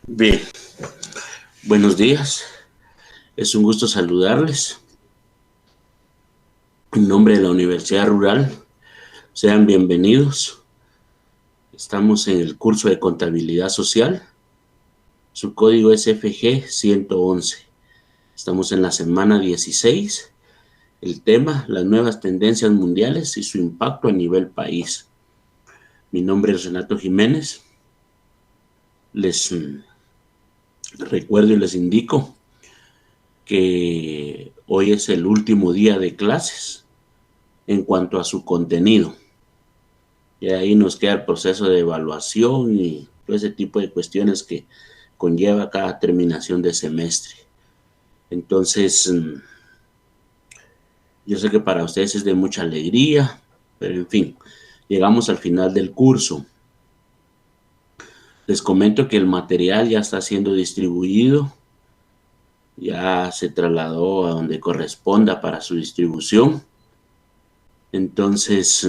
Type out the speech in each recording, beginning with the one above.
Bien, buenos días. Es un gusto saludarles. En nombre de la Universidad Rural, sean bienvenidos. Estamos en el curso de Contabilidad Social. Su código es FG 111. Estamos en la semana 16. El tema, las nuevas tendencias mundiales y su impacto a nivel país. Mi nombre es Renato Jiménez. Les recuerdo y les indico que hoy es el último día de clases en cuanto a su contenido. Y ahí nos queda el proceso de evaluación y todo ese tipo de cuestiones que conlleva cada terminación de semestre. Entonces, yo sé que para ustedes es de mucha alegría, pero en fin, llegamos al final del curso. Les comento que el material ya está siendo distribuido, ya se trasladó a donde corresponda para su distribución. Entonces,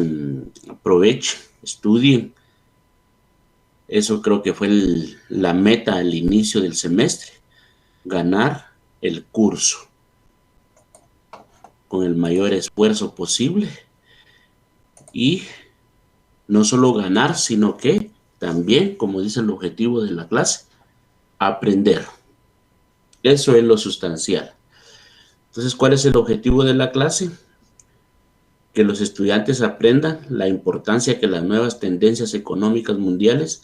aprovechen, estudien. Eso creo que fue la meta al inicio del semestre, ganar el curso con el mayor esfuerzo posible y no solo ganar, sino que también, como dice el objetivo de la clase, aprender. Eso es lo sustancial. Entonces, ¿cuál es el objetivo de la clase? Que los estudiantes aprendan la importancia que las nuevas tendencias económicas mundiales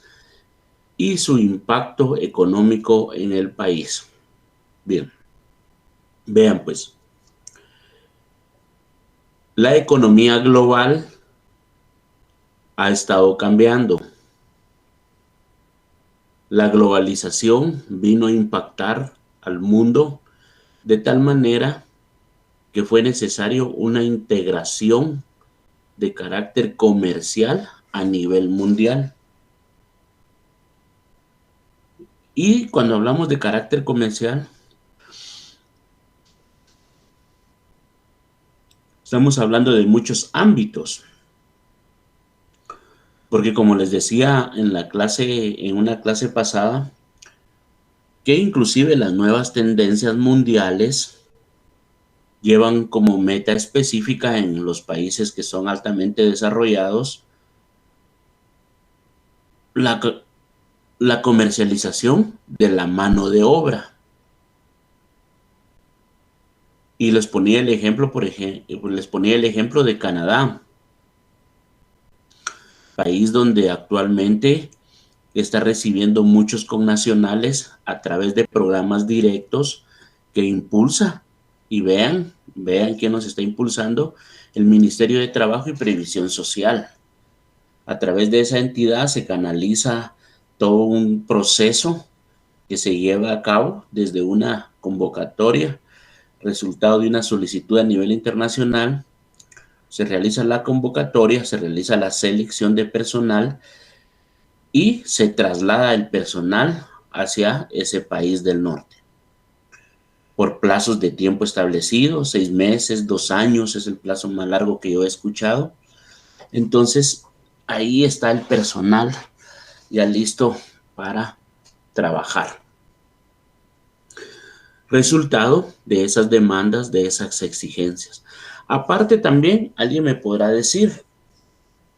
y su impacto económico en el país. Bien, vean pues. La economía global ha estado cambiando. La globalización vino a impactar al mundo de tal manera que fue necesario una integración de carácter comercial a nivel mundial. Y cuando hablamos de carácter comercial, estamos hablando de muchos ámbitos. Porque como les decía en una clase pasada, que inclusive las nuevas tendencias mundiales llevan como meta específica en los países que son altamente desarrollados la comercialización de la mano de obra. Y les ponía el ejemplo, de Canadá, país donde actualmente está recibiendo muchos connacionales a través de programas directos que impulsa. Y vean quién nos está impulsando: el Ministerio de Trabajo y Previsión Social. A través de esa entidad se canaliza todo un proceso que se lleva a cabo desde una convocatoria, resultado de una solicitud a nivel internacional. Se realiza la convocatoria, se realiza la selección de personal y se traslada el personal hacia ese país del norte por plazos de tiempo establecidos, 6 meses, 2 años es el plazo más largo que yo he escuchado. Entonces, ahí está el personal ya listo para trabajar. Resultado de esas demandas, de esas exigencias. Aparte también, alguien me podrá decir,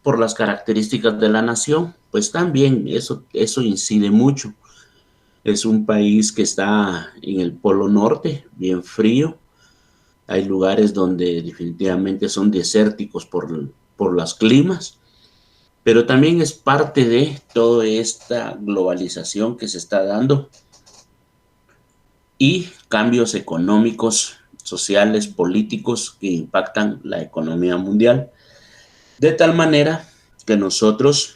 por las características de la nación, pues también eso incide mucho. Es un país que está en el polo norte, bien frío. Hay lugares donde definitivamente son desérticos por los climas, pero también es parte de toda esta globalización que se está dando y cambios económicos, sociales, políticos que impactan la economía mundial, de tal manera que nosotros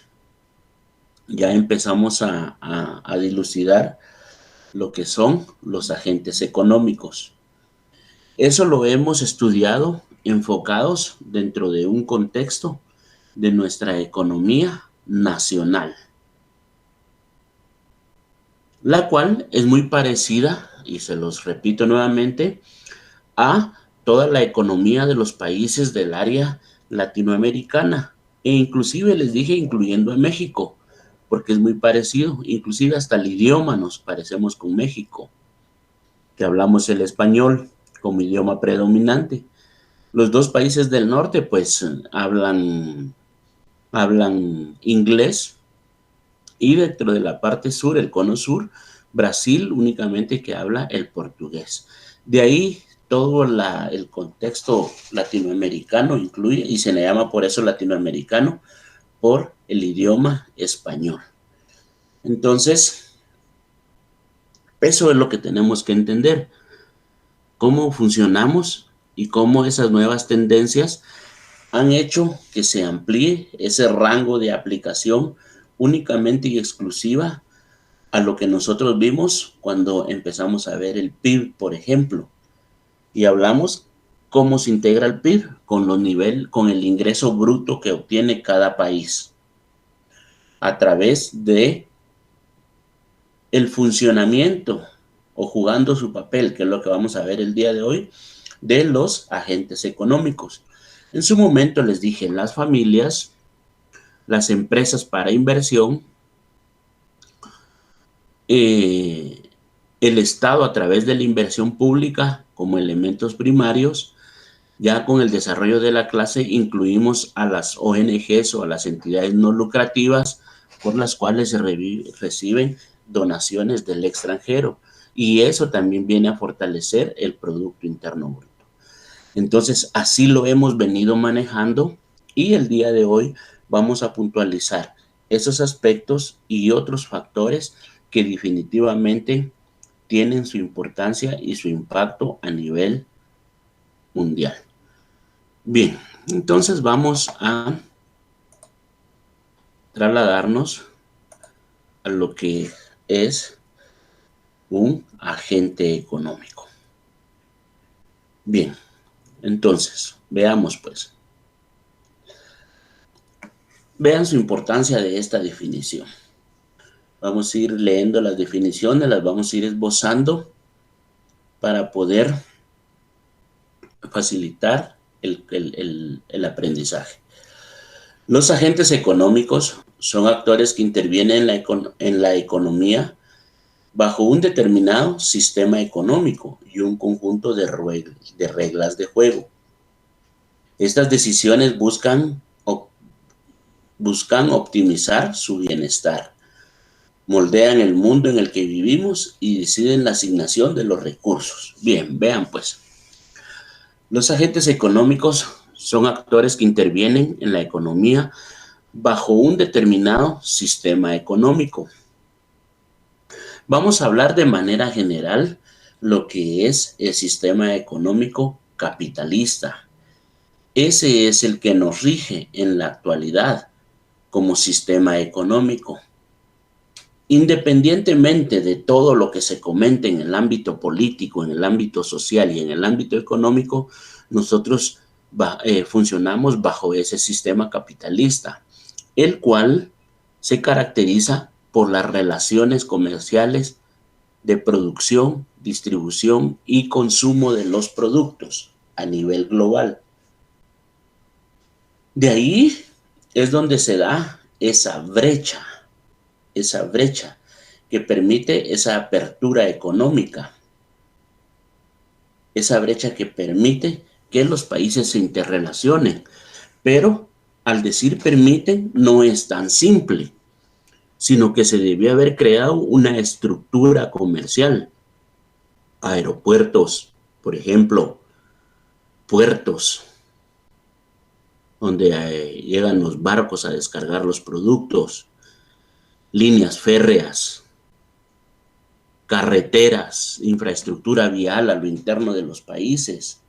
ya empezamos a dilucidar lo que son los agentes económicos. Eso lo hemos estudiado enfocados dentro de un contexto de nuestra economía nacional, la cual es muy parecida, y se los repito nuevamente, a toda la economía de los países del área latinoamericana, e inclusive les dije incluyendo a México, porque es muy parecido, inclusive hasta el idioma nos parecemos con México, que hablamos el español como idioma predominante. Los dos países del norte pues hablan inglés, y dentro de la parte sur, el cono sur, Brasil únicamente que habla el portugués. De ahí todo el contexto latinoamericano incluye, y se le llama por eso latinoamericano, por el idioma español. Entonces, eso es lo que tenemos que entender, cómo funcionamos y cómo esas nuevas tendencias han hecho que se amplíe ese rango de aplicación únicamente y exclusiva a lo que nosotros vimos cuando empezamos a ver el PIB, por ejemplo, y hablamos cómo se integra el PIB con el ingreso bruto que obtiene cada país a través de el funcionamiento o jugando su papel, que es lo que vamos a ver el día de hoy, de los agentes económicos. En su momento les dije, las familias, las empresas para inversión, el Estado a través de la inversión pública como elementos primarios. Ya con el desarrollo de la clase incluimos a las ONGs o a las entidades no lucrativas por las cuales se reciben donaciones del extranjero, y eso también viene a fortalecer el Producto Interno Bruto. Entonces, así lo hemos venido manejando, y el día de hoy vamos a puntualizar esos aspectos y otros factores que definitivamente tienen su importancia y su impacto a nivel mundial. Bien, entonces vamos a trasladarnos a lo que es un agente económico. Bien, entonces, veamos pues. Vean su importancia de esta definición. Vamos a ir leyendo las definiciones, las vamos a ir esbozando para poder facilitar el aprendizaje. Los agentes económicos son actores que intervienen en la economía bajo un determinado sistema económico y un conjunto de reglas de juego. Estas decisiones buscan optimizar su bienestar, moldean el mundo en el que vivimos y deciden la asignación de los recursos. Bien, vean pues. Los agentes económicos son actores que intervienen en la economía bajo un determinado sistema económico. Vamos a hablar de manera general lo que es el sistema económico capitalista. Ese es el que nos rige en la actualidad como sistema económico. Independientemente de todo lo que se comente en el ámbito político, en el ámbito social y en el ámbito económico, nosotros funcionamos bajo ese sistema capitalista, el cual se caracteriza por las relaciones comerciales de producción, distribución y consumo de los productos a nivel global. De ahí es donde se da esa brecha que permite esa apertura económica, esa brecha que permite que los países se interrelacionen. Pero al decir permiten, no es tan simple, sino que se debió haber creado una estructura comercial. Aeropuertos, por ejemplo, puertos, donde llegan los barcos a descargar los productos, líneas férreas, carreteras, infraestructura vial a lo interno de los países.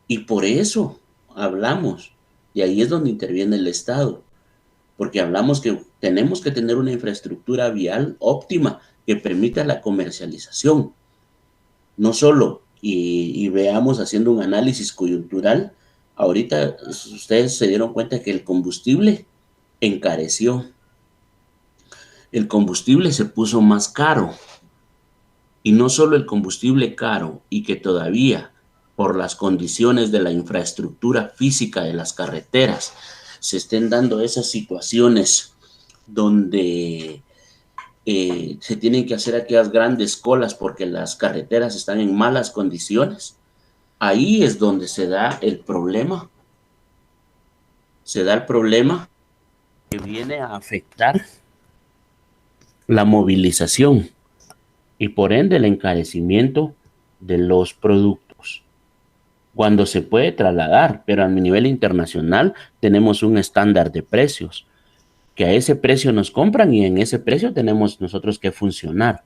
Y por eso hablamos, y ahí es donde interviene el Estado, porque hablamos que tenemos que tener una infraestructura vial óptima que permita la comercialización. No solo, y veamos haciendo un análisis coyuntural, ahorita ustedes se dieron cuenta que el combustible encareció. El combustible se puso más caro. Y no solo el combustible caro, y que todavía por las condiciones de la infraestructura física de las carreteras se estén dando esas situaciones donde se tienen que hacer aquellas grandes colas porque las carreteras están en malas condiciones. Ahí es donde se da el problema. Se da el problema que viene a afectar la movilización y por ende el encarecimiento de los productos. Cuando se puede trasladar, pero a nivel internacional tenemos un estándar de precios, que a ese precio nos compran y en ese precio tenemos nosotros que funcionar.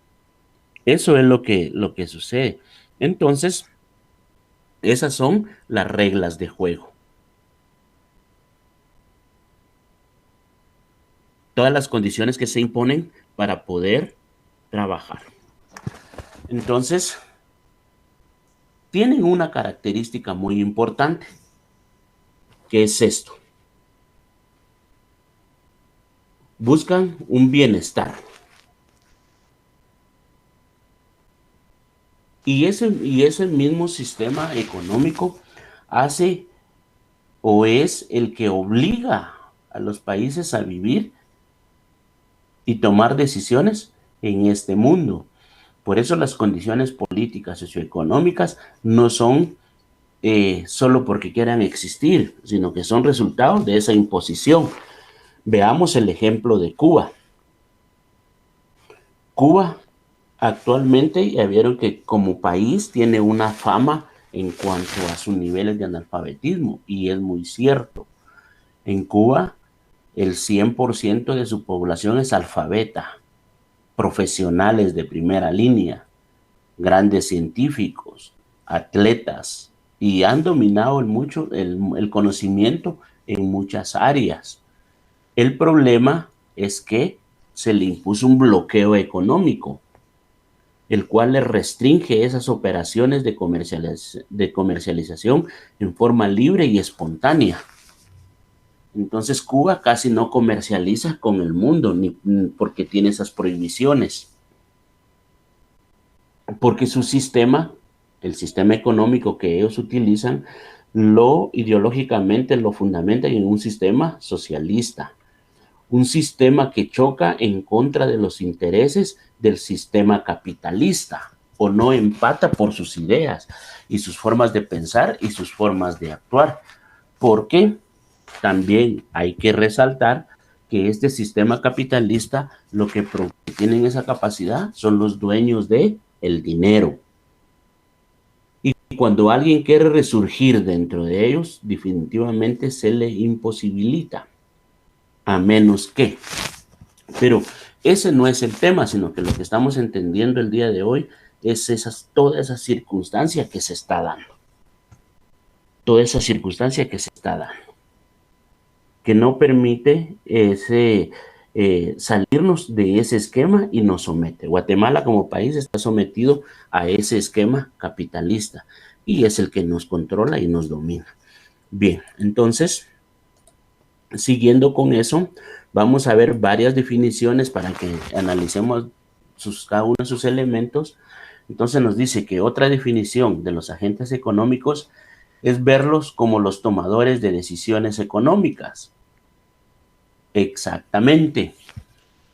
Eso es lo que sucede. Entonces, esas son las reglas de juego. Todas las condiciones que se imponen para poder trabajar. Entonces, tienen una característica muy importante, que es esto. Buscan un bienestar. Y ese mismo sistema económico hace o es el que obliga a los países a vivir y tomar decisiones en este mundo. Por eso las condiciones políticas, socioeconómicas no son solo porque quieran existir, sino que son resultados de esa imposición. Veamos el ejemplo de Cuba. Cuba actualmente ya vieron que como país tiene una fama en cuanto a sus niveles de analfabetismo, y es muy cierto. En Cuba, el 100% de su población es alfabeta, profesionales de primera línea, grandes científicos, atletas, y han dominado el conocimiento en muchas áreas. El problema es que se le impuso un bloqueo económico, el cual le restringe esas operaciones de comercialización en forma libre y espontánea. Entonces Cuba casi no comercializa con el mundo, ni porque tiene esas prohibiciones. Porque su sistema, el sistema económico que ellos utilizan, ideológicamente lo fundamentan en un sistema socialista. Un sistema que choca en contra de los intereses del sistema capitalista, o no empata por sus ideas y sus formas de pensar y sus formas de actuar. Porque también hay que resaltar que este sistema capitalista lo que tienen esa capacidad son los dueños del dinero. Y cuando alguien quiere resurgir dentro de ellos, definitivamente se le imposibilita. A menos que. Pero ese no es el tema, sino que lo que estamos entendiendo el día de hoy es toda esa circunstancia que se está dando. Toda esa circunstancia que se está dando. Que no permite salirnos de ese esquema y nos somete. Guatemala como país está sometido a ese esquema capitalista y es el que nos controla y nos domina. Bien, entonces, siguiendo con eso, vamos a ver varias definiciones para que analicemos cada uno de sus elementos. Entonces nos dice que otra definición de los agentes económicos es verlos como los tomadores de decisiones económicas. Exactamente.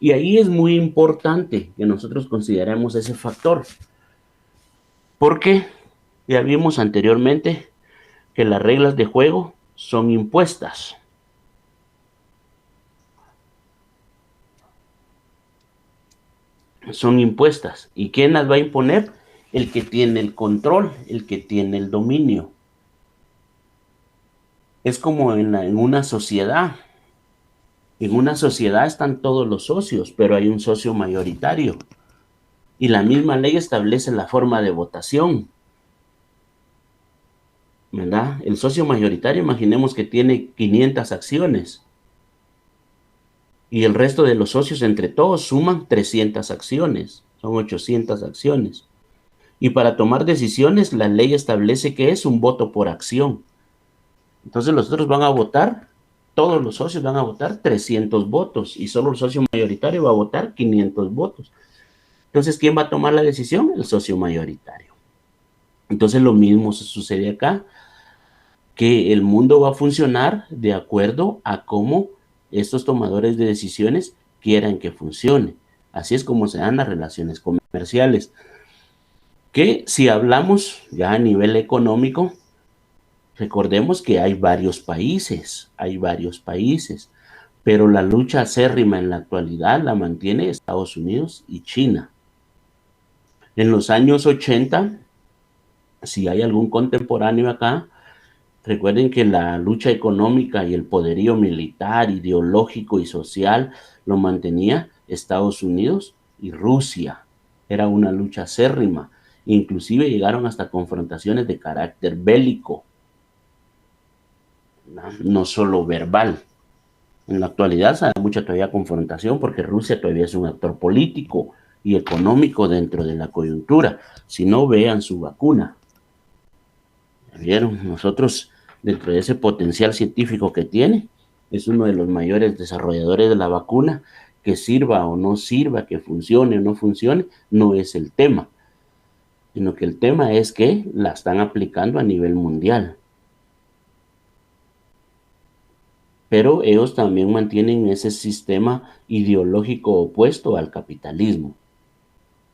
Y ahí es muy importante que nosotros consideremos ese factor. Porque ya vimos anteriormente que las reglas de juego son impuestas. Son impuestas. ¿Y quién las va a imponer? El que tiene el control, el que tiene el dominio. Es como en una sociedad. En una sociedad están todos los socios, pero hay un socio mayoritario. Y la misma ley establece la forma de votación. ¿Verdad? El socio mayoritario, imaginemos que tiene 500 acciones. Y el resto de los socios entre todos suman 300 acciones. Son 800 acciones. Y para tomar decisiones, la ley establece que es un voto por acción. Entonces los otros van a votar, todos los socios van a votar 300 votos y solo el socio mayoritario va a votar 500 votos. Entonces, ¿quién va a tomar la decisión? El socio mayoritario. Entonces lo mismo sucede acá, que el mundo va a funcionar de acuerdo a cómo estos tomadores de decisiones quieren que funcione. Así es como se dan las relaciones comerciales. Que si hablamos ya a nivel económico, recordemos que hay varios países, pero la lucha acérrima en la actualidad la mantiene Estados Unidos y China. En los años 80, si hay algún contemporáneo acá, recuerden que la lucha económica y el poderío militar, ideológico y social lo mantenía Estados Unidos y Rusia. Era una lucha acérrima. Inclusive llegaron hasta confrontaciones de carácter bélico, no solo verbal. En la actualidad se da mucha todavía confrontación porque Rusia todavía es un actor político y económico dentro de la coyuntura. Si no, vean su vacuna. ¿Vieron? Nosotros, dentro de ese potencial científico que tiene, es uno de los mayores desarrolladores de la vacuna. Que sirva o no sirva, que funcione o no funcione, no es el tema, sino que el tema es que la están aplicando a nivel mundial. Pero ellos también mantienen ese sistema ideológico opuesto al capitalismo.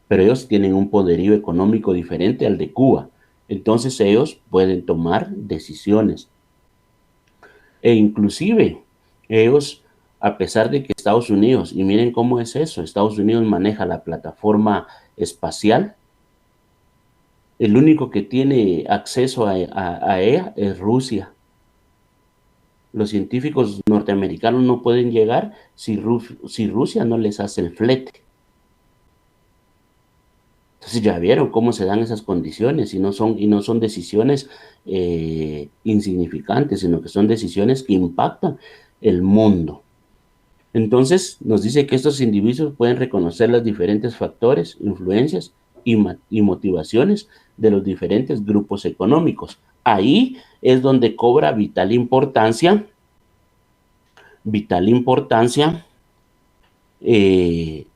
Pero ellos tienen un poderío económico diferente al de Cuba. Entonces ellos pueden tomar decisiones. E inclusive ellos, a pesar de que Estados Unidos, y miren cómo es eso, Estados Unidos maneja la plataforma espacial, el único que tiene acceso a ella es Rusia. Los científicos norteamericanos no pueden llegar si Rusia no les hace el flete. Entonces ya vieron cómo se dan esas condiciones y no son decisiones insignificantes, sino que son decisiones que impactan el mundo. Entonces nos dice que estos individuos pueden reconocer los diferentes factores, influencias y motivaciones de los diferentes grupos económicos. Ahí es donde cobra vital importancia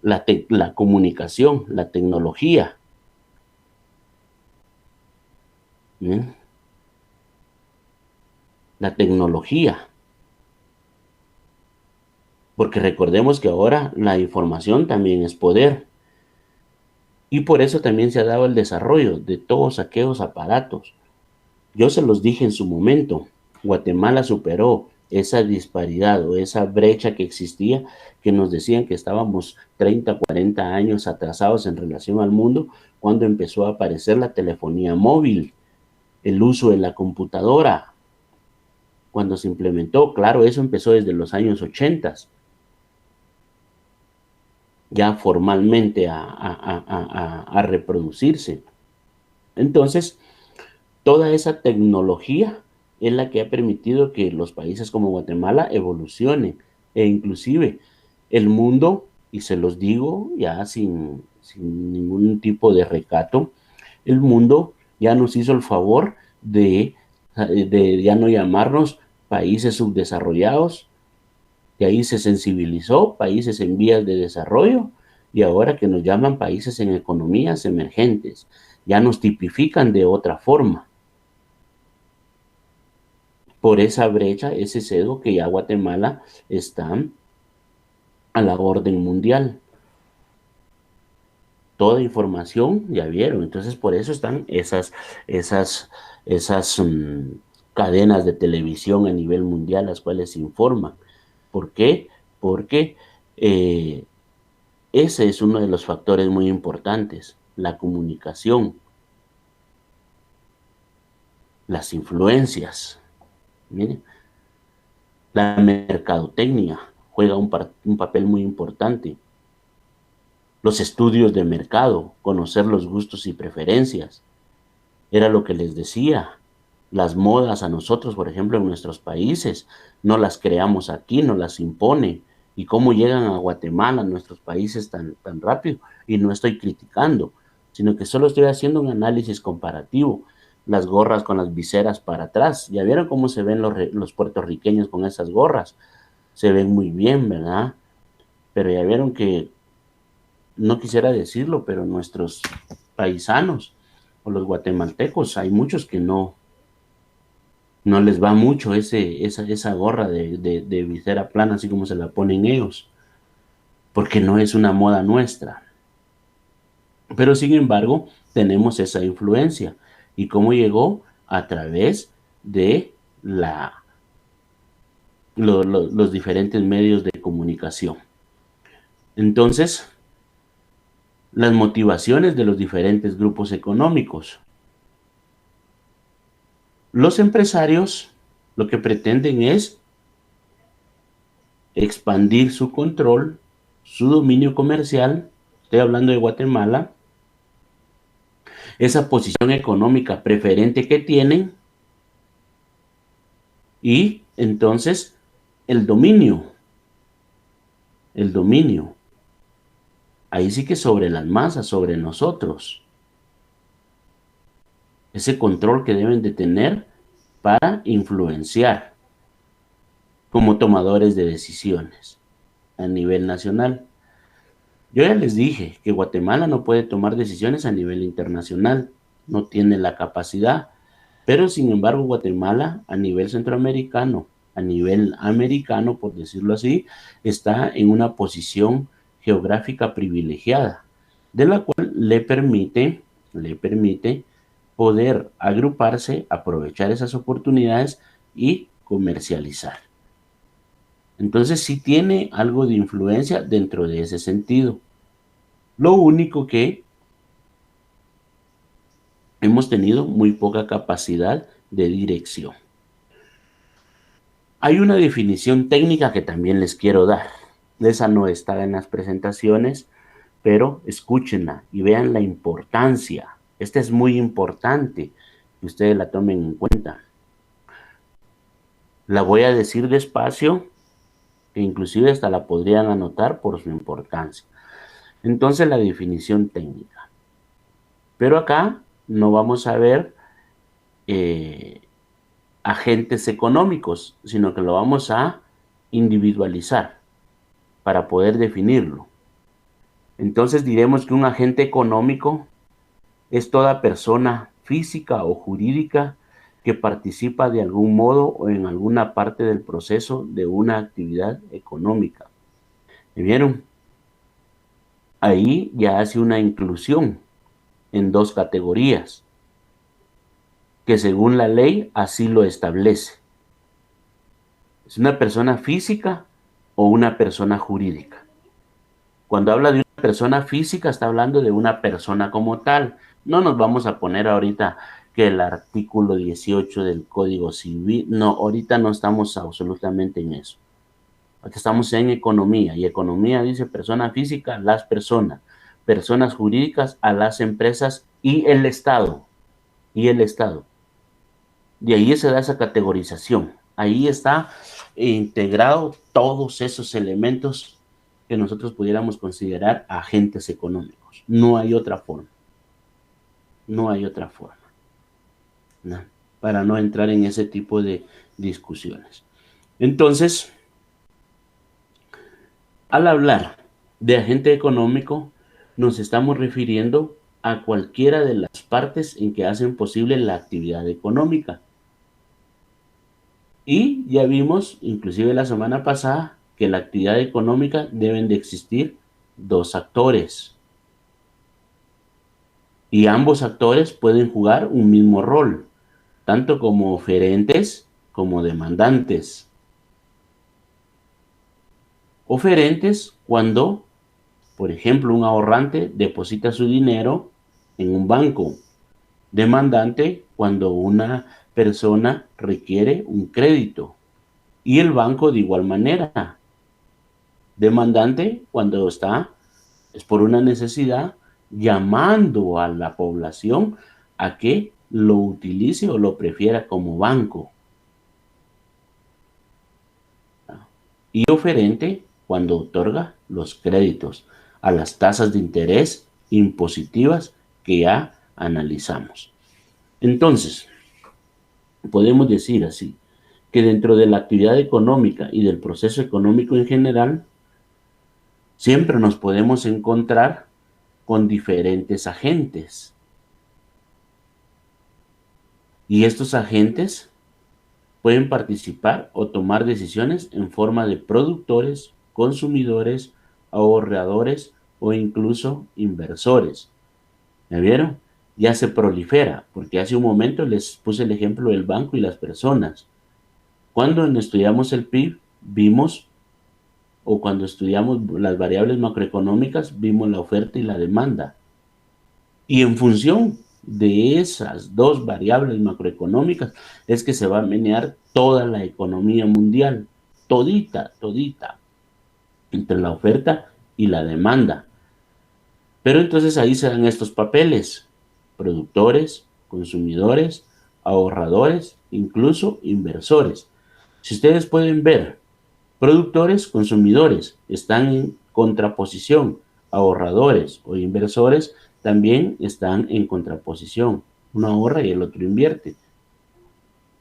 la comunicación, la tecnología. ¿Bien? La tecnología. Porque recordemos que ahora la información también es poder. Y por eso también se ha dado el desarrollo de todos aquellos aparatos. Yo se los dije en su momento, Guatemala superó esa disparidad o esa brecha que existía, que nos decían que estábamos 30, 40 años atrasados en relación al mundo, cuando empezó a aparecer la telefonía móvil, el uso de la computadora, cuando se implementó. Claro, eso empezó desde los años 80, ya formalmente a reproducirse. Entonces, toda esa tecnología es la que ha permitido que los países como Guatemala evolucionen, e inclusive el mundo, y se los digo ya sin ningún tipo de recato, el mundo ya nos hizo el favor de ya no llamarnos países subdesarrollados, de ahí se sensibilizó, países en vías de desarrollo, y ahora que nos llaman países en economías emergentes, ya nos tipifican de otra forma. Por esa brecha, ese cedo que ya Guatemala está a la orden mundial. Toda información, ya vieron, entonces por eso están esas cadenas de televisión a nivel mundial, las cuales informan. ¿Por qué? Porque ese es uno de los factores muy importantes, la comunicación, las influencias. Miren, la mercadotecnia juega un papel muy importante. Los estudios de mercado, conocer los gustos y preferencias. Era lo que les decía. Las modas a nosotros, por ejemplo, en nuestros países, no las creamos aquí, no las imponen. ¿Y cómo llegan a Guatemala, a nuestros países tan rápido? Y no estoy criticando, sino que solo estoy haciendo un análisis comparativo. Las gorras con las viseras para atrás. ¿Ya vieron cómo se ven los puertorriqueños con esas gorras? Se ven muy bien, ¿verdad? Pero ya vieron que, no quisiera decirlo, pero nuestros paisanos o los guatemaltecos, hay muchos que no les va mucho esa gorra de visera plana, así como se la ponen ellos. porque no es una moda nuestra. Pero sin embargo, tenemos esa influencia. ¿Y cómo llegó? A través de los diferentes medios de comunicación. Entonces, las motivaciones de los diferentes grupos económicos. Los empresarios lo que pretenden es expandir su control, su dominio comercial, estoy hablando de Guatemala, esa posición económica preferente que tienen, y entonces el dominio, ahí sí que sobre las masas, sobre nosotros, ese control que deben de tener para influenciar como tomadores de decisiones a nivel nacional. Yo ya les dije que Guatemala no puede tomar decisiones a nivel internacional, no tiene la capacidad, pero sin embargo Guatemala a nivel centroamericano, a nivel americano, por decirlo así, está en una posición geográfica privilegiada, de la cual le permite poder agruparse, aprovechar esas oportunidades y comercializar. Entonces sí tiene algo de influencia dentro de ese sentido. Lo único que hemos tenido muy poca capacidad de dirección. Hay una definición técnica que también les quiero dar. Esa no está en las presentaciones, pero escúchenla y vean la importancia. Esta es muy importante que ustedes la tomen en cuenta. La voy a decir despacio, que inclusive hasta la podrían anotar por su importancia. Entonces, la definición técnica. Pero acá no vamos a ver agentes económicos, sino que lo vamos a individualizar para poder definirlo. Entonces diremos que un agente económico es toda persona física o jurídica que participa de algún modo o en alguna parte del proceso de una actividad económica. ¿Me vieron? Ahí ya hace una inclusión en dos categorías, que según la ley así lo establece. ¿Es una persona física o una persona jurídica? Cuando habla de una persona física, está hablando de una persona como tal. No nos vamos a poner ahorita que el artículo 18 del Código Civil, no, ahorita no estamos absolutamente en eso. Aquí estamos en economía, y economía dice persona física, las personas, personas jurídicas a las empresas y el Estado, De ahí se da esa categorización. Ahí está integrado todos esos elementos que nosotros pudiéramos considerar agentes económicos. No hay otra forma. No hay otra forma, ¿no? Para no entrar en ese tipo de discusiones. Entonces, al hablar de agente económico, nos estamos refiriendo a cualquiera de las partes en que hacen posible la actividad económica. Y ya vimos, inclusive la semana pasada, que la actividad económica deben de existir dos actores. Y ambos actores pueden jugar un mismo rol, tanto como oferentes como demandantes. Oferentes cuando, por ejemplo, un ahorrante deposita su dinero en un banco. Demandante cuando una persona requiere un crédito. Y el banco de igual manera. Demandante cuando es por una necesidad, llamando a la población a que lo utilice o lo prefiera como banco. Y oferente cuando otorga los créditos a las tasas de interés impositivas que ya analizamos. Entonces, podemos decir así, que dentro de la actividad económica y del proceso económico en general, siempre nos podemos encontrar con diferentes agentes. Y estos agentes pueden participar o tomar decisiones en forma de productores, consumidores ahorradores o incluso inversores. ¿Me vieron? Ya se prolifera, porque hace un momento les puse el ejemplo del banco y las personas. Cuando estudiamos el PIB, vimos, o cuando estudiamos las variables macroeconómicas, vimos la oferta y la demanda. Y en función de esas dos variables macroeconómicas es que se va a menear toda la economía mundial, todita, entre la oferta y la demanda. Pero entonces ahí se dan estos papeles: productores, consumidores, ahorradores, incluso inversores. Si ustedes pueden ver, productores, consumidores están en contraposición, ahorradores o inversores también están en contraposición. Uno ahorra y el otro invierte.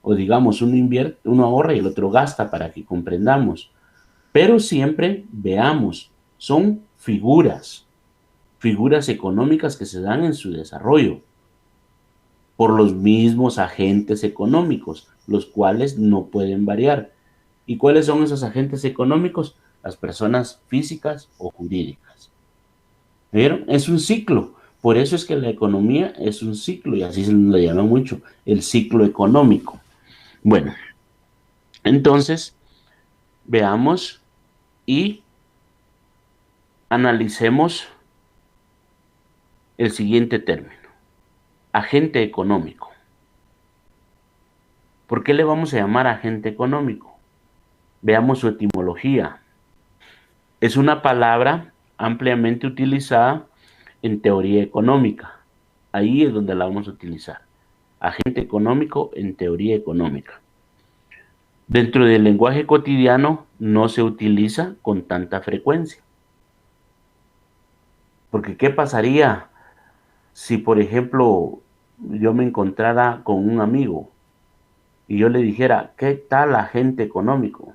O digamos, uno ahorra y el otro gasta, para que comprendamos. Pero siempre veamos, son figuras económicas que se dan en su desarrollo por los mismos agentes económicos, los cuales no pueden variar. ¿Y cuáles son esos agentes económicos? Las personas físicas o jurídicas. ¿Vieron? Es un ciclo. Por eso es que la economía es un ciclo, y así se le llama mucho, el ciclo económico. Bueno, entonces veamos y analicemos el siguiente término: agente económico. ¿Por qué le vamos a llamar agente económico? Veamos su etimología. Es una palabra ampliamente utilizada en teoría económica. Ahí es donde la vamos a utilizar. Agente económico en teoría económica. Dentro del lenguaje cotidiano no se utiliza con tanta frecuencia. Porque ¿qué pasaría si, por ejemplo, yo me encontrara con un amigo y yo le dijera: ¿qué tal agente económico?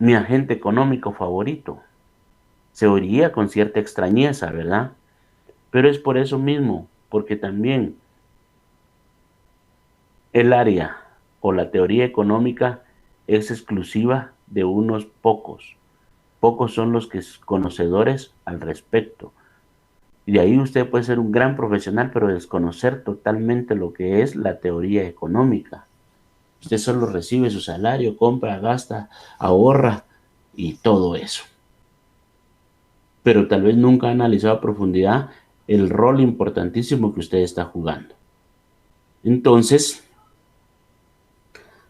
Mi agente económico favorito. Se oiría con cierta extrañeza, ¿verdad? Pero es por eso mismo, porque también el área o la teoría económica es exclusiva de unos pocos. Pocos son los que son conocedores al respecto. Y de ahí usted puede ser un gran profesional, pero desconocer totalmente lo que es la teoría económica. Usted solo recibe su salario, compra, gasta, ahorra y todo eso. Pero tal vez nunca ha analizado a profundidad el rol importantísimo que usted está jugando. Entonces,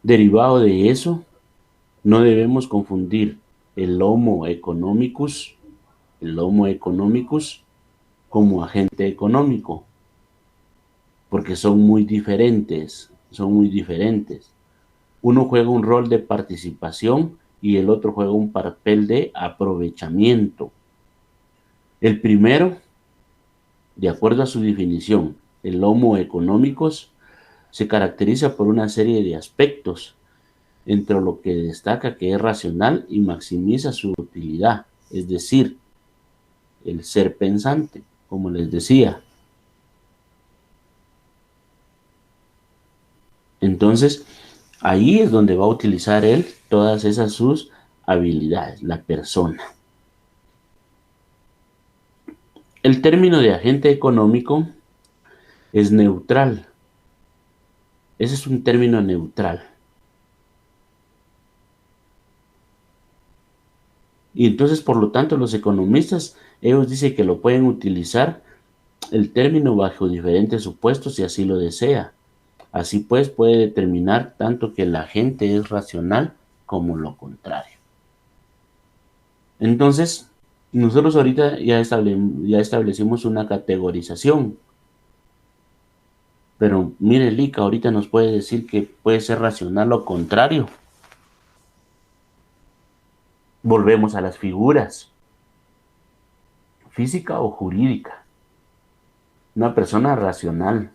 derivado de eso, no debemos confundir el Homo economicus como agente económico, porque son muy diferentes. Uno juega un rol de participación y el otro juega un papel de aprovechamiento. El primero, de acuerdo a su definición, el Homo economicus, se caracteriza por una serie de aspectos, entre lo que destaca que es racional y maximiza su utilidad, es decir, el ser pensante, como les decía. Entonces, ahí es donde va a utilizar él todas esas sus habilidades, la persona. El término de agente económico es neutral. Ese es un término neutral. Y entonces, por lo tanto, los economistas, ellos dicen que lo pueden utilizar el término bajo diferentes supuestos si así lo desea. Así pues, puede determinar tanto que el agente es racional como lo contrario. Entonces, nosotros ahorita ya establecimos una categorización. Pero mire, Lika ahorita nos puede decir que puede ser racional o contrario. Volvemos a las figuras, física o jurídica. Una persona racional.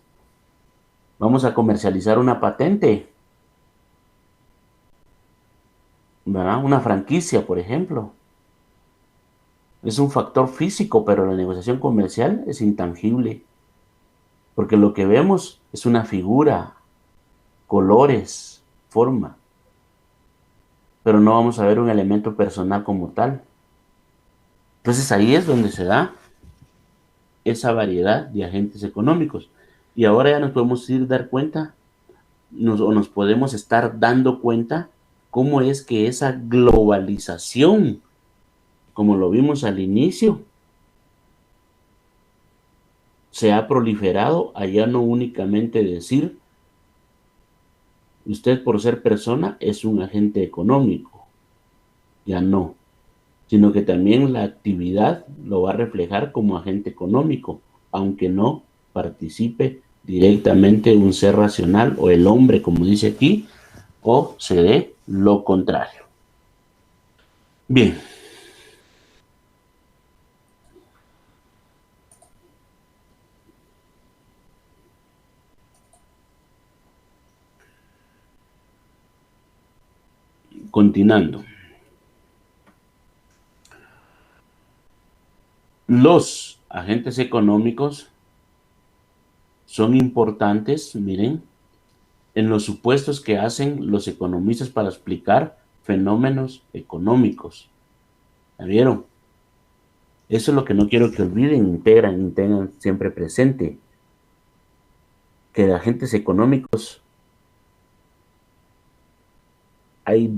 Vamos a comercializar una patente, ¿verdad? Una franquicia, por ejemplo. Es un factor físico, pero la negociación comercial es intangible. Porque lo que vemos es una figura, colores, forma. pero no vamos a ver un elemento personal como tal. Entonces ahí es donde se da esa variedad de agentes económicos. Y ahora ya nos podemos ir dar cuenta, o nos podemos estar dando cuenta cómo es que esa globalización, como lo vimos al inicio, se ha proliferado a ya no únicamente decir, usted por ser persona es un agente económico, ya no, sino que también la actividad lo va a reflejar como agente económico, aunque no participe directamente un ser racional o el hombre, como dice aquí, o se dé lo contrario. Bien. Continuando. Los agentes económicos son importantes, miren, en los supuestos que hacen los economistas para explicar fenómenos económicos. ¿Ya vieron? Eso es lo que no quiero que olviden, integran y tengan siempre presente. Que de agentes económicos hay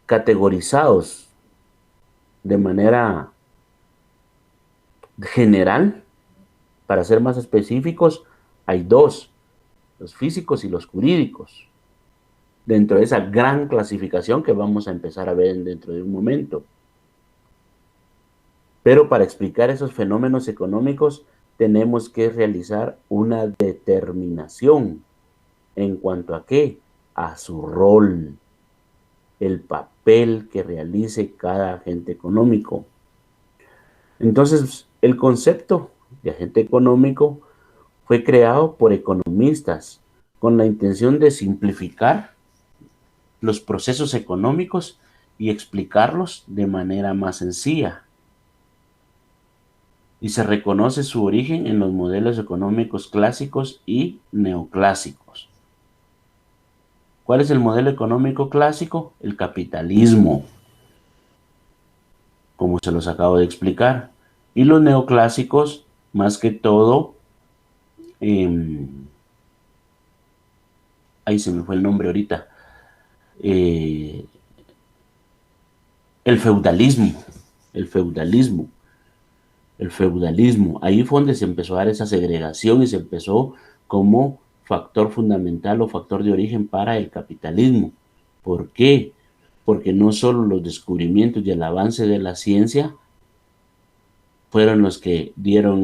categorizados de manera general. Para ser más específicos, hay dos, los físicos y los jurídicos, dentro de esa gran clasificación que vamos a empezar a ver dentro de un momento. Pero para explicar esos fenómenos económicos tenemos que realizar una determinación en cuanto a qué, a su rol, el papel que realice cada agente económico. Entonces, el concepto de agente económico fue creado por economistas con la intención de simplificar los procesos económicos y explicarlos de manera más sencilla. Y se reconoce su origen en los modelos económicos clásicos y neoclásicos. ¿Cuál es el modelo económico clásico? El capitalismo, como se los acabo de explicar. Y los neoclásicos, más que todo, ahí se me fue el nombre ahorita, el feudalismo, el feudalismo. El feudalismo. Ahí fue donde se empezó a dar esa segregación y se empezó como factor fundamental o factor de origen para el capitalismo. ¿Por qué? Porque no solo los descubrimientos y el avance de la ciencia fueron los que dieron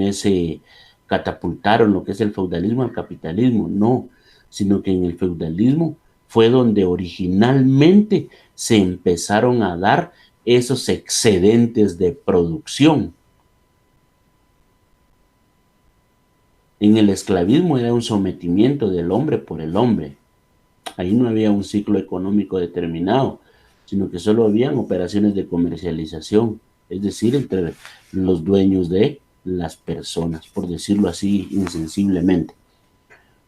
catapultaron lo que es el feudalismo al capitalismo, no, sino que en el feudalismo fue donde originalmente se empezaron a dar esos excedentes de producción. En el esclavismo era un sometimiento del hombre por el hombre. Ahí no había un ciclo económico determinado, sino que solo habían operaciones de comercialización, es decir, entre los dueños de las personas, por decirlo así insensiblemente.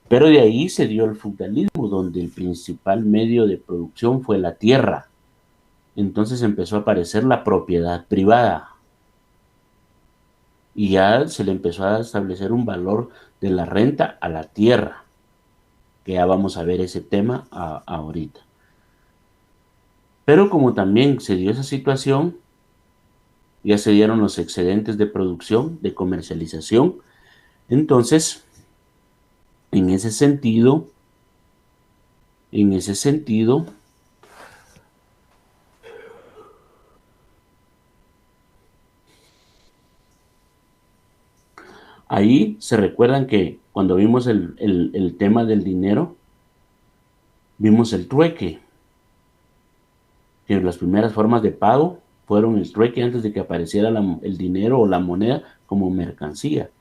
Pero de ahí se dio el feudalismo, donde el principal medio de producción fue la tierra. Entonces empezó a aparecer la propiedad privada. Y ya se le empezó a establecer un valor de la renta a la tierra, que ya vamos a ver ese tema ahorita. Pero como también se dio esa situación, ya se dieron los excedentes de producción, de comercialización, entonces, en ese sentido, ahí se recuerdan que cuando vimos el tema del dinero, vimos el trueque, que las primeras formas de pago fueron el trueque antes de que apareciera el dinero o la moneda como mercancía.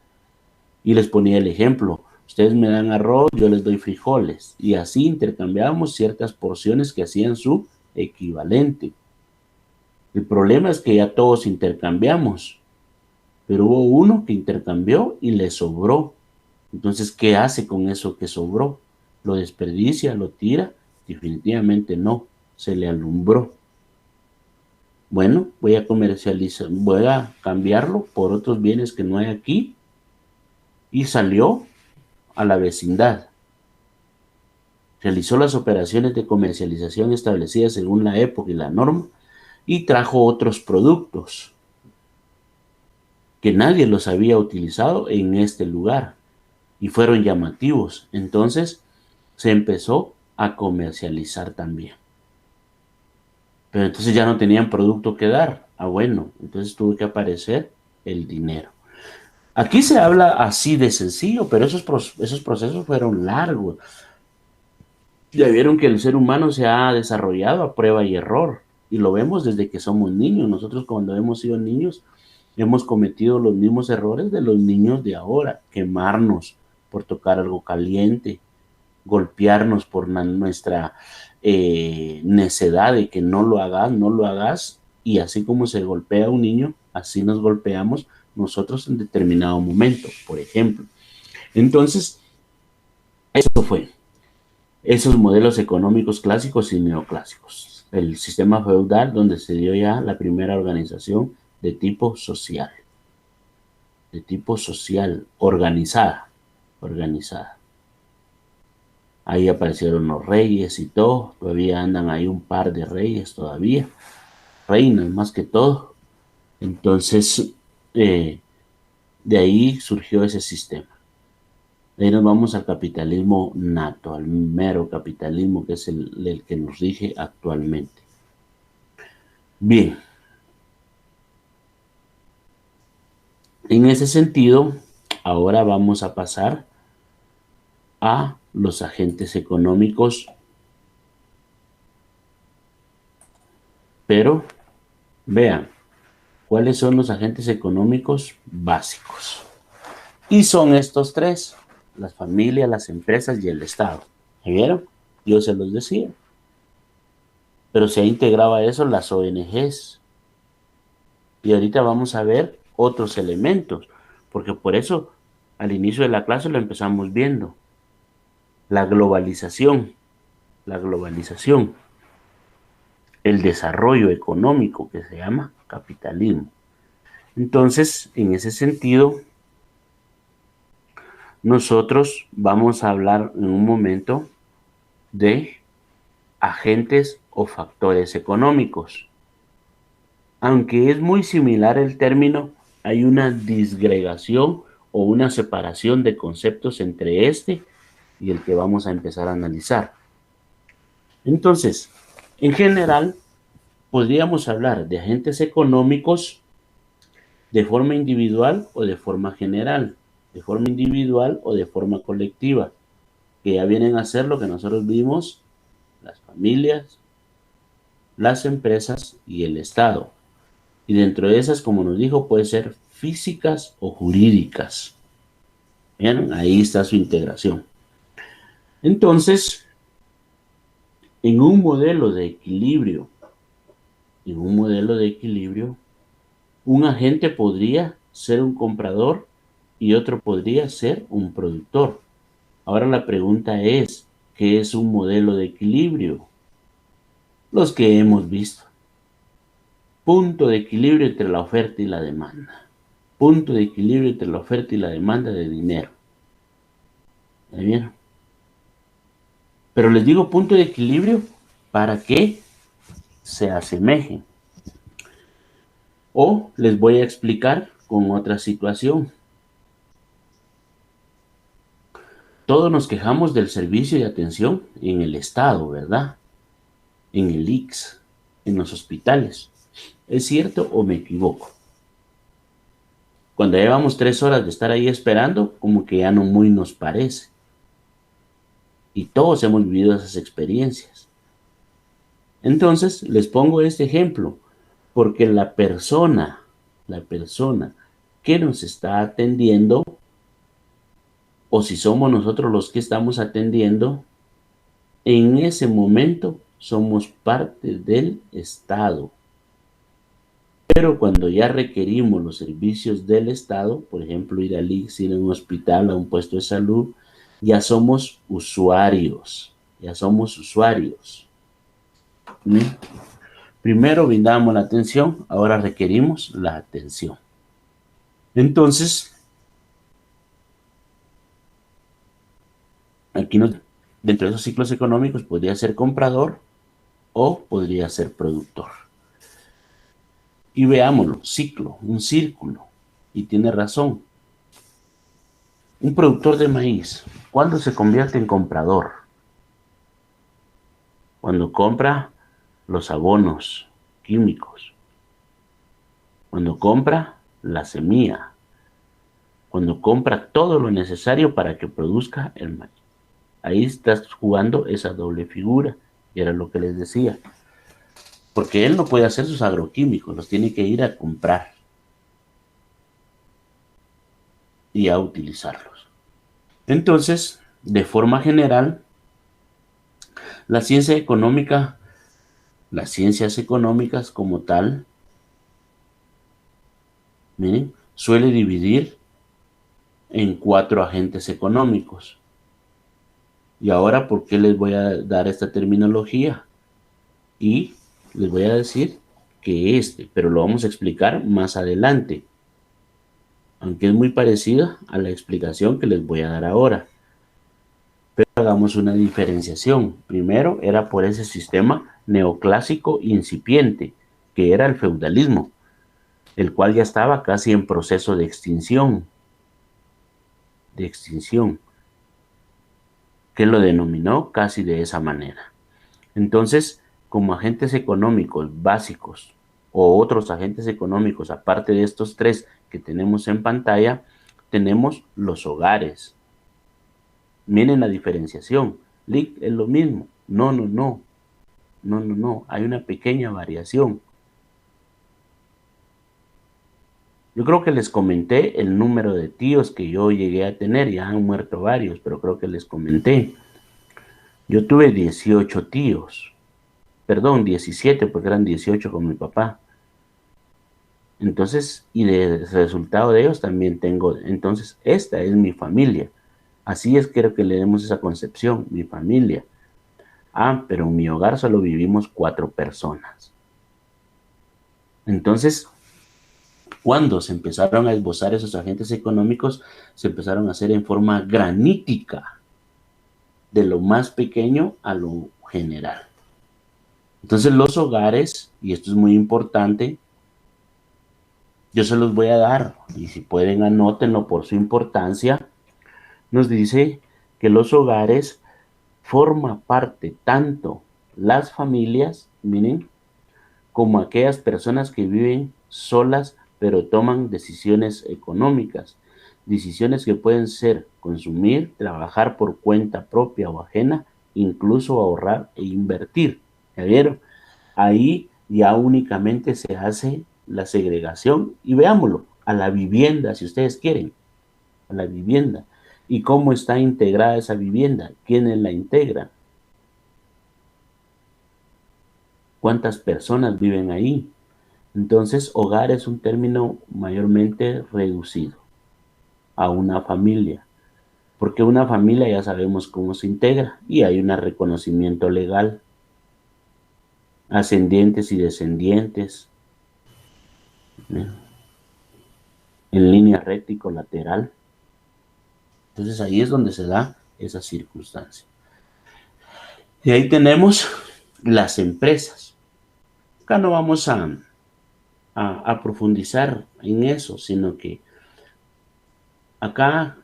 Y les ponía el ejemplo, ustedes me dan arroz, yo les doy frijoles, y así intercambiábamos ciertas porciones que hacían su equivalente. El problema es que ya todos intercambiamos, pero hubo uno que intercambió y le sobró. Entonces, ¿qué hace con eso que sobró? ¿Lo desperdicia? ¿Lo tira? Definitivamente no. se le alumbró. Bueno, voy a comercializar, voy a cambiarlo por otros bienes que no hay aquí, y salió a la vecindad. Realizó las operaciones de comercialización establecidas según la época y la norma y trajo otros productos que nadie los había utilizado en este lugar y fueron llamativos. Entonces se empezó a comercializar también. Pero entonces ya no tenían producto que dar. Ah, bueno, entonces tuvo que aparecer el dinero. Aquí se habla así de sencillo, pero esos procesos fueron largos. Ya vieron que el ser humano se ha desarrollado a prueba y error, y lo vemos desde que somos niños. Nosotros cuando hemos sido niños hemos cometido los mismos errores de los niños de ahora: quemarnos por tocar algo caliente, golpearnos por nuestra necedad de que no lo hagas, no lo hagas, y así como se golpea a un niño, así nos golpeamos nosotros en determinado momento, por ejemplo. Entonces, eso fue esos modelos económicos clásicos y neoclásicos. El sistema feudal, donde se dio ya la primera organización de tipo social, organizada. Ahí aparecieron los reyes y todo, todavía andan ahí un par de reyes todavía, reinas más que todo. Entonces, de ahí surgió ese sistema. De ahí nos vamos al capitalismo nato, al mero capitalismo, que es el que nos rige actualmente. Bien. En ese sentido, ahora vamos a pasar a los agentes económicos, pero vean cuáles son los agentes económicos básicos. Y son estos tres: las familias, las empresas y el Estado. ¿Vieron? Yo se los decía. Pero se ha integrado a eso las ONGs. Y ahorita vamos a ver otros elementos, porque por eso al inicio de la clase lo empezamos viendo. La globalización, el desarrollo económico, que se llama capitalismo. Entonces, en ese sentido, nosotros vamos a hablar en un momento de agentes o factores económicos. Aunque es muy similar el término, hay una disgregación o una separación de conceptos entre este y el que vamos a empezar a analizar. Entonces, en general, podríamos hablar de agentes económicos de forma individual o de forma general, de forma individual o de forma colectiva, que ya vienen a ser lo que nosotros vimos: las familias, las empresas y el Estado. Y dentro de esas, como nos dijo, puede ser físicas o jurídicas. ¿Vieron? Ahí está su integración. Entonces, en un modelo de equilibrio, un agente podría ser un comprador y otro podría ser un productor. Ahora la pregunta es, ¿qué es un modelo de equilibrio? Los que hemos visto. Punto de equilibrio entre la oferta y la demanda. Punto de equilibrio entre la oferta y la demanda de dinero. ¿Ya vieron? Pero les digo punto de equilibrio para que se asemejen. O les voy a explicar con otra situación. Todos nos quejamos del servicio de atención en el Estado, ¿verdad? En el ICS, en los hospitales. ¿Es cierto o me equivoco? Cuando llevamos 3 horas de estar ahí esperando, como que ya no muy nos parece. Y todos hemos vivido esas experiencias. Entonces, les pongo este ejemplo, porque la persona que nos está atendiendo, o si somos nosotros los que estamos atendiendo, en ese momento somos parte del Estado. Pero cuando ya requerimos los servicios del Estado, por ejemplo, ir al ICS, ir a un hospital, a un puesto de salud, ya somos usuarios. ¿sí? Primero brindamos la atención, ahora requerimos la atención. Entonces, aquí dentro de esos ciclos económicos podría ser comprador o podría ser productor. Y veámoslo, ciclo, un círculo. Y tiene razón. Un productor de maíz, ¿cuándo se convierte en comprador? Cuando compra los abonos químicos, cuando compra la semilla, cuando compra todo lo necesario para que produzca el maíz. Ahí estás jugando esa doble figura, y era lo que les decía. Porque él no puede hacer sus agroquímicos, los tiene que ir a comprar y a utilizarlos. Entonces, de forma general, la ciencia económica, las ciencias económicas como tal, miren, suele dividir en 4 agentes económicos. Y ahora, ¿por qué les voy a dar esta terminología? Y les voy a decir que pero lo vamos a explicar más adelante, aunque es muy parecida a la explicación que les voy a dar ahora. Pero hagamos una diferenciación. Primero era por ese sistema neoclásico incipiente, que era el feudalismo, el cual ya estaba casi en proceso de extinción, que lo denominó casi de esa manera. Entonces, como agentes económicos básicos o otros agentes económicos, aparte de estos 3 que tenemos en pantalla, tenemos los hogares. Miren la diferenciación. LIC es lo mismo. No. Hay una pequeña variación. Yo creo que les comenté el número de tíos que yo llegué a tener. Ya han muerto varios, pero creo que les comenté. Yo tuve 18 tíos. Perdón, 17, porque eran 18 con mi papá. Entonces, y de resultado de ellos también tengo. Entonces, esta es mi familia. Así es, quiero que le demos esa concepción, mi familia. Pero en mi hogar solo vivimos 4 personas. Entonces, cuando se empezaron a esbozar esos agentes económicos, se empezaron a hacer en forma granítica, de lo más pequeño a lo general. Entonces, los hogares, y esto es muy importante, yo se los voy a dar, y si pueden anótenlo por su importancia. Nos dice que los hogares forma parte tanto las familias, miren, como aquellas personas que viven solas pero toman decisiones económicas, decisiones que pueden ser consumir, trabajar por cuenta propia o ajena, incluso ahorrar e invertir. ¿Ya vieron? Ahí ya únicamente se hace la segregación, y veámoslo, a la vivienda, si ustedes quieren, a la vivienda. ¿Y cómo está integrada esa vivienda? ¿Quiénes la integran? ¿Cuántas personas viven ahí? Entonces, hogar es un término mayormente reducido a una familia, porque una familia ya sabemos cómo se integra y hay un reconocimiento legal, ascendientes y descendientes, en línea recta y colateral. Entonces ahí es donde se da esa circunstancia. Y ahí tenemos las empresas. Acá no vamos a profundizar en eso, sino que acá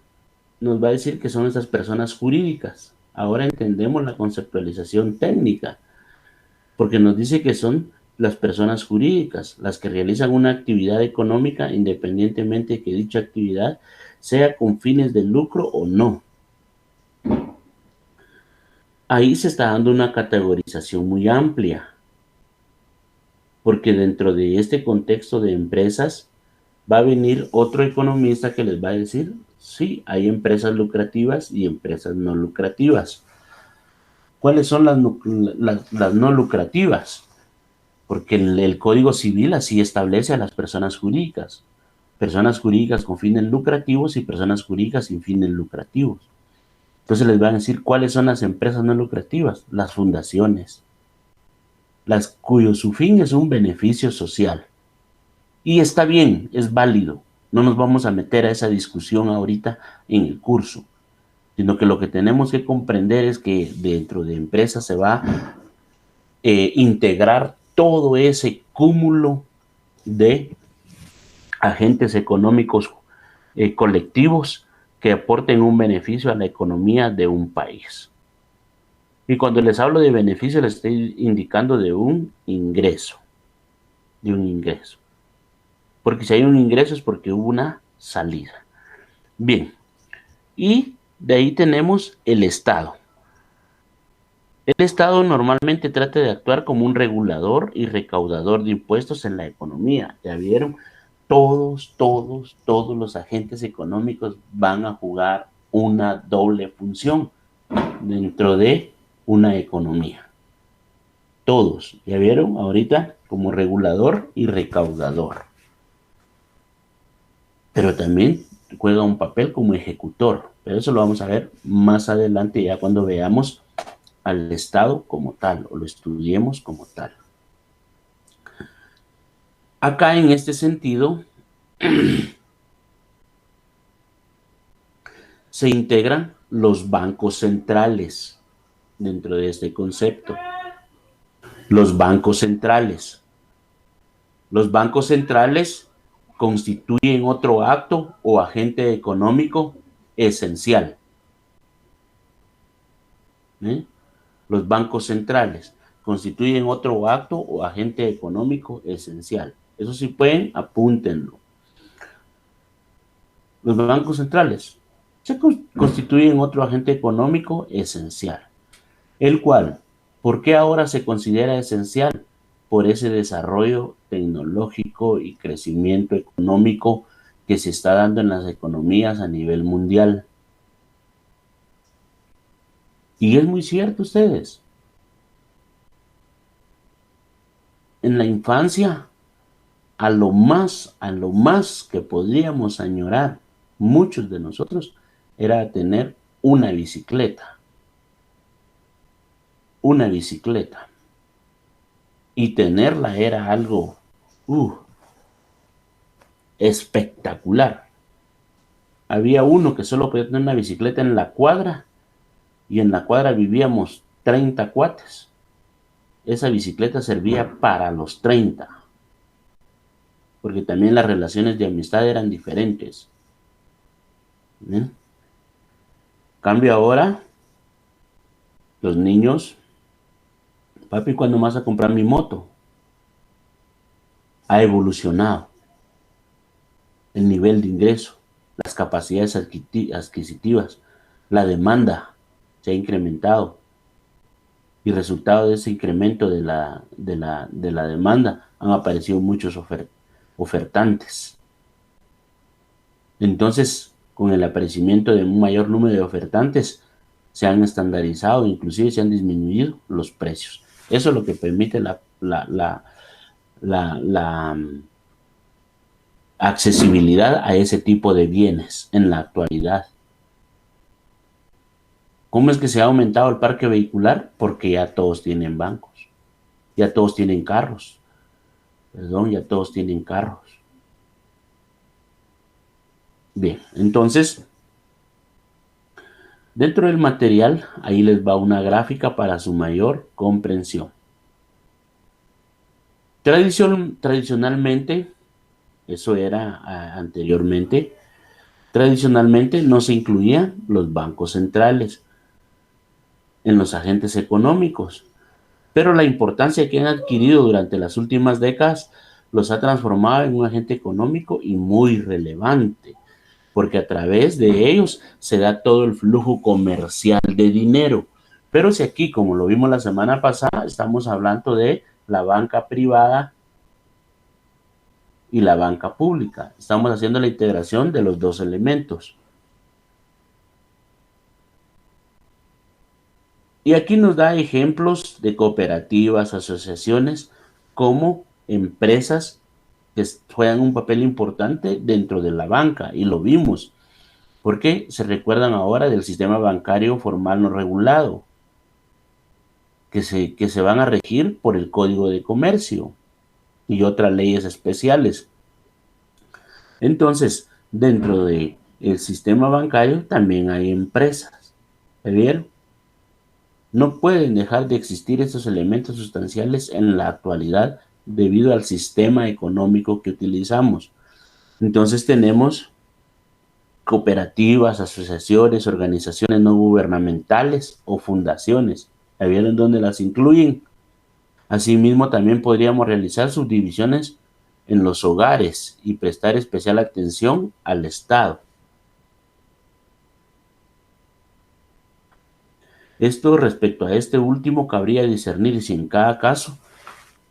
nos va a decir que son estas personas jurídicas. Ahora entendemos la conceptualización técnica, porque nos dice que son las personas jurídicas las que realizan una actividad económica independientemente de que dicha actividad sea con fines de lucro o no. Ahí se está dando una categorización muy amplia, porque dentro de este contexto de empresas va a venir otro economista que les va a decir, sí, hay empresas lucrativas y empresas no lucrativas. ¿Cuáles son las no lucrativas? Porque el Código Civil así establece a las personas jurídicas con fines lucrativos y personas jurídicas sin fines lucrativos. Entonces les van a decir cuáles son las empresas no lucrativas, las fundaciones, cuyo su fin es un beneficio social. Y está bien, es válido. No nos vamos a meter a esa discusión ahorita en el curso, sino que lo que tenemos que comprender es que dentro de empresas se va a integrar todo ese cúmulo de agentes económicos colectivos que aporten un beneficio a la economía de un país. Y cuando les hablo de beneficio, les estoy indicando de un ingreso, porque si hay un ingreso es porque hubo una salida. Bien, y de ahí tenemos el Estado. El Estado normalmente trata de actuar como un regulador y recaudador de impuestos en la economía. Ya vieron, todos los agentes económicos van a jugar una doble función dentro de una economía. Todos, ya vieron, ahorita como regulador y recaudador. Pero también juega un papel como ejecutor. Pero eso lo vamos a ver más adelante, ya cuando veamos al Estado como tal, o lo estudiemos como tal. Acá en este sentido, se integran los bancos centrales dentro de este concepto. Los bancos centrales. Los bancos centrales constituyen otro acto o agente económico esencial. Los bancos centrales constituyen otro acto o agente económico esencial. Eso sí pueden, apúntenlo. Los bancos centrales se constituyen otro agente económico esencial, el cual, ¿por qué ahora se considera esencial? Por ese desarrollo tecnológico y crecimiento económico que se está dando en las economías a nivel mundial. Y es muy cierto, ustedes. En la infancia, a lo más que podríamos añorar muchos de nosotros era tener una bicicleta. Una bicicleta. Y tenerla era algo espectacular. Había uno que solo podía tener una bicicleta en la cuadra, y en la cuadra vivíamos 30 cuates. Esa bicicleta servía para los 30, porque también las relaciones de amistad eran diferentes. ¿Bien? Cambio ahora, los niños, papi, ¿cuándo vas a comprar mi moto? Ha evolucionado el nivel de ingreso, las capacidades adquisitivas, la demanda se ha incrementado, y resultado de ese incremento de la demanda han aparecido muchos ofertantes. Entonces, con el aparecimiento de un mayor número de ofertantes, se han estandarizado, inclusive se han disminuido los precios. Eso es lo que permite la accesibilidad a ese tipo de bienes en la actualidad. ¿Cómo es que se ha aumentado el parque vehicular? Porque ya todos tienen bancos, ya todos tienen carros, ya todos tienen carros. Bien, entonces, dentro del material, ahí les va una gráfica para su mayor comprensión. Tradicionalmente, eso era anteriormente, tradicionalmente no se incluían los bancos centrales en los agentes económicos, pero la importancia que han adquirido durante las últimas décadas los ha transformado en un agente económico y muy relevante, porque a través de ellos se da todo el flujo comercial de dinero. Pero si aquí, como lo vimos la semana pasada, estamos hablando de la banca privada y la banca pública. Estamos haciendo la integración de los dos elementos. Y aquí nos da ejemplos de cooperativas, asociaciones, como empresas que juegan un papel importante dentro de la banca, y lo vimos, porque se recuerdan ahora del sistema bancario formal no regulado, que se van a regir por el Código de Comercio y otras leyes especiales. Entonces, dentro de el sistema bancario también hay empresas. ¿Me vieron? No pueden dejar de existir estos elementos sustanciales en la actualidad debido al sistema económico que utilizamos. Entonces tenemos cooperativas, asociaciones, organizaciones no gubernamentales o fundaciones. ¿Ya vieron dónde las incluyen? Asimismo, también podríamos realizar subdivisiones en los hogares y prestar especial atención al Estado. Esto respecto a este último cabría discernir si en cada caso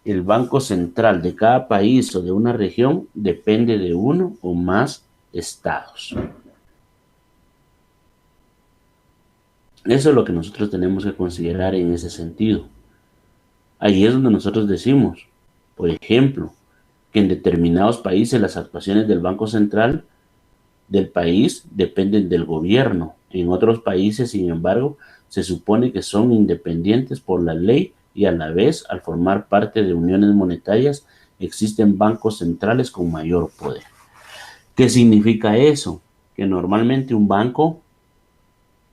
el Banco Central de cada país o de una región depende de uno o más estados. Eso es lo que nosotros tenemos que considerar en ese sentido. Ahí es donde nosotros decimos, por ejemplo, que en determinados países las actuaciones del Banco Central del país dependen del gobierno. En otros países, sin embargo, se supone que son independientes por la ley y a la vez, al formar parte de uniones monetarias, existen bancos centrales con mayor poder. ¿Qué significa eso? Que normalmente un banco,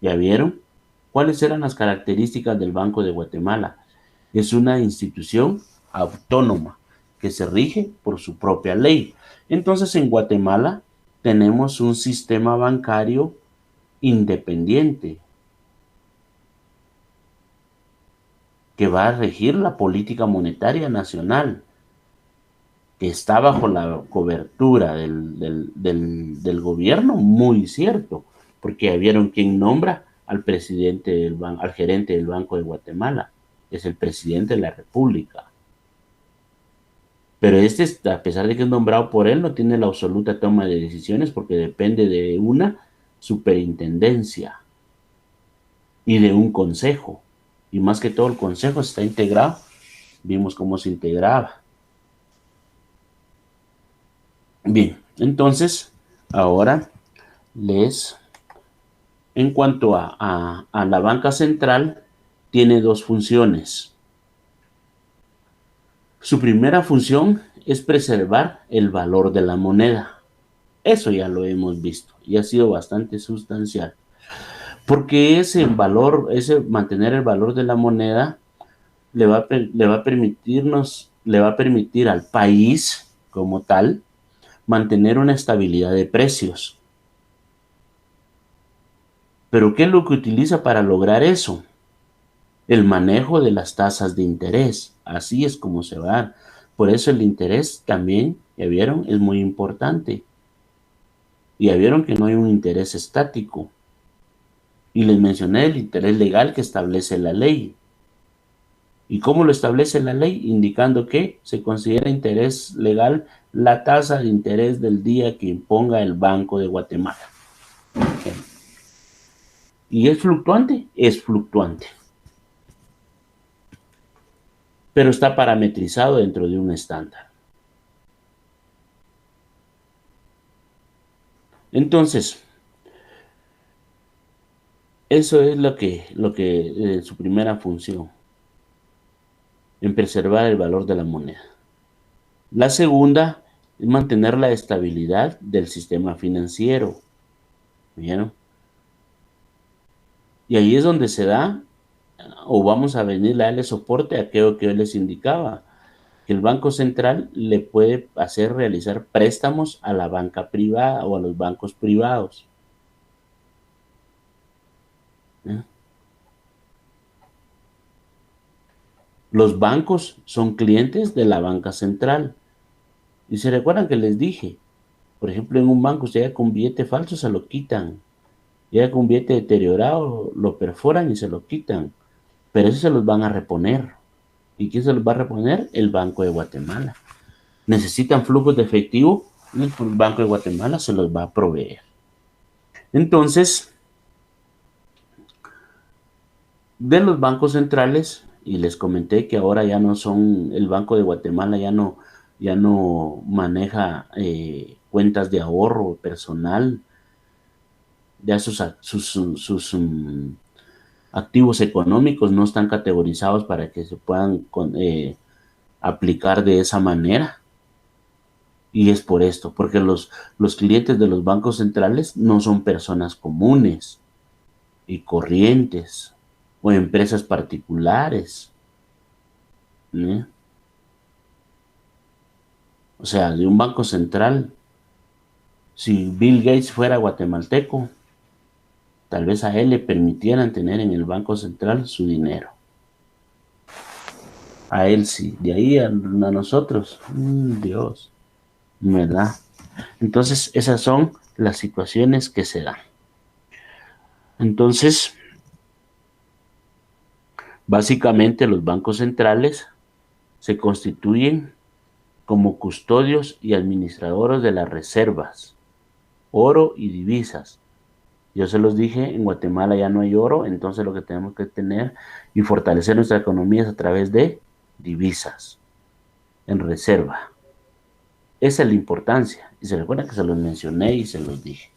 ¿ya vieron? ¿Cuáles eran las características del Banco de Guatemala? Es una institución autónoma que se rige por su propia ley. Entonces, en Guatemala tenemos un sistema bancario independiente que va a regir la política monetaria nacional, que está bajo la cobertura del gobierno, muy cierto, porque ya vieron quién nombra al presidente al gerente del Banco de Guatemala, es el presidente de la República. Pero a pesar de que es nombrado por él, no tiene la absoluta toma de decisiones porque depende de una superintendencia y de un consejo. Y más que todo el consejo está integrado. Vimos cómo se integraba. Bien, entonces, ahora en cuanto a la banca central, tiene dos funciones. Su primera función es preservar el valor de la moneda. Eso ya lo hemos visto y ha sido bastante sustancial. Porque ese valor, mantener el valor de la moneda le va a permitir al país como tal mantener una estabilidad de precios. ¿Pero qué es lo que utiliza para lograr eso? El manejo de las tasas de interés. Así es como se va. Por eso el interés también, ya vieron, es muy importante. Y ya vieron que no hay un interés estático. Y les mencioné el interés legal que establece la ley. ¿Y cómo lo establece la ley? Indicando que se considera interés legal la tasa de interés del día que imponga el Banco de Guatemala. ¿Y es fluctuante? Es fluctuante. Pero está parametrizado dentro de un estándar. Entonces, eso es lo que su primera función, en preservar el valor de la moneda. La segunda es mantener la estabilidad del sistema financiero. ¿Vieron? Y ahí es donde se da, o vamos a venir a darle soporte a aquello que yo les indicaba, que el Banco Central le puede hacer realizar préstamos a la banca privada o a los bancos privados. ¿Eh? Los bancos son clientes de la banca central. Y se recuerdan que les dije, por ejemplo, en un banco usted llega con un billete falso, se lo quitan. Llega con un billete deteriorado, lo perforan y se lo quitan. Pero eso se los van a reponer. ¿Y quién se los va a reponer? El Banco de Guatemala. Necesitan flujos de efectivo, el Banco de Guatemala se los va a proveer. Entonces, de los bancos centrales, y les comenté que ahora ya no son, el Banco de Guatemala ya no maneja cuentas de ahorro personal, ya activos económicos no están categorizados para que se puedan aplicar de esa manera. Y es por esto, porque los clientes de los bancos centrales no son personas comunes y corrientes o empresas particulares, ¿no? O sea, de un banco central, si Bill Gates fuera guatemalteco, tal vez a él le permitieran tener en el banco central su dinero. A él sí, de ahí a nosotros, Dios, ¿verdad? Entonces, esas son las situaciones que se dan. Entonces, básicamente los bancos centrales se constituyen como custodios y administradores de las reservas, oro y divisas. Yo se los dije, en Guatemala ya no hay oro, entonces lo que tenemos que tener y fortalecer nuestra economía es a través de divisas, en reserva. Esa es la importancia. Y se recuerda que se los mencioné y se los dije.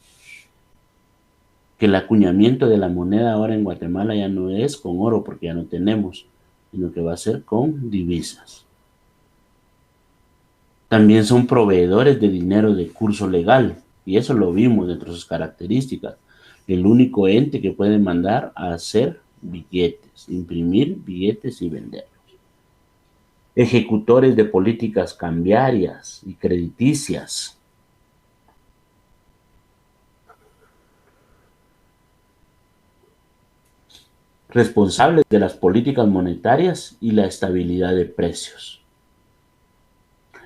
Que el acuñamiento de la moneda ahora en Guatemala ya no es con oro, porque ya no tenemos, sino que va a ser con divisas. También son proveedores de dinero de curso legal, y eso lo vimos dentro de sus características. El único ente que puede mandar a hacer billetes, imprimir billetes y venderlos. Ejecutores de políticas cambiarias y crediticias. Responsables de las políticas monetarias y la estabilidad de precios.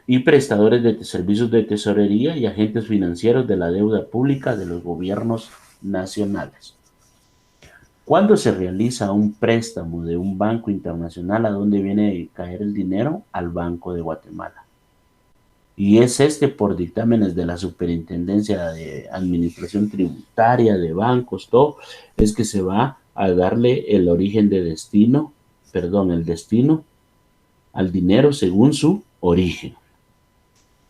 Y prestadores de servicios de tesorería y agentes financieros de la deuda pública de los gobiernos nacionales. ¿Cuándo se realiza un préstamo de un banco internacional? ¿A dónde viene a caer el dinero? Al Banco de Guatemala. Y es por dictámenes de la Superintendencia de Administración Tributaria, de bancos, todo, es que se va a darle el origen de destino, el destino al dinero según su origen.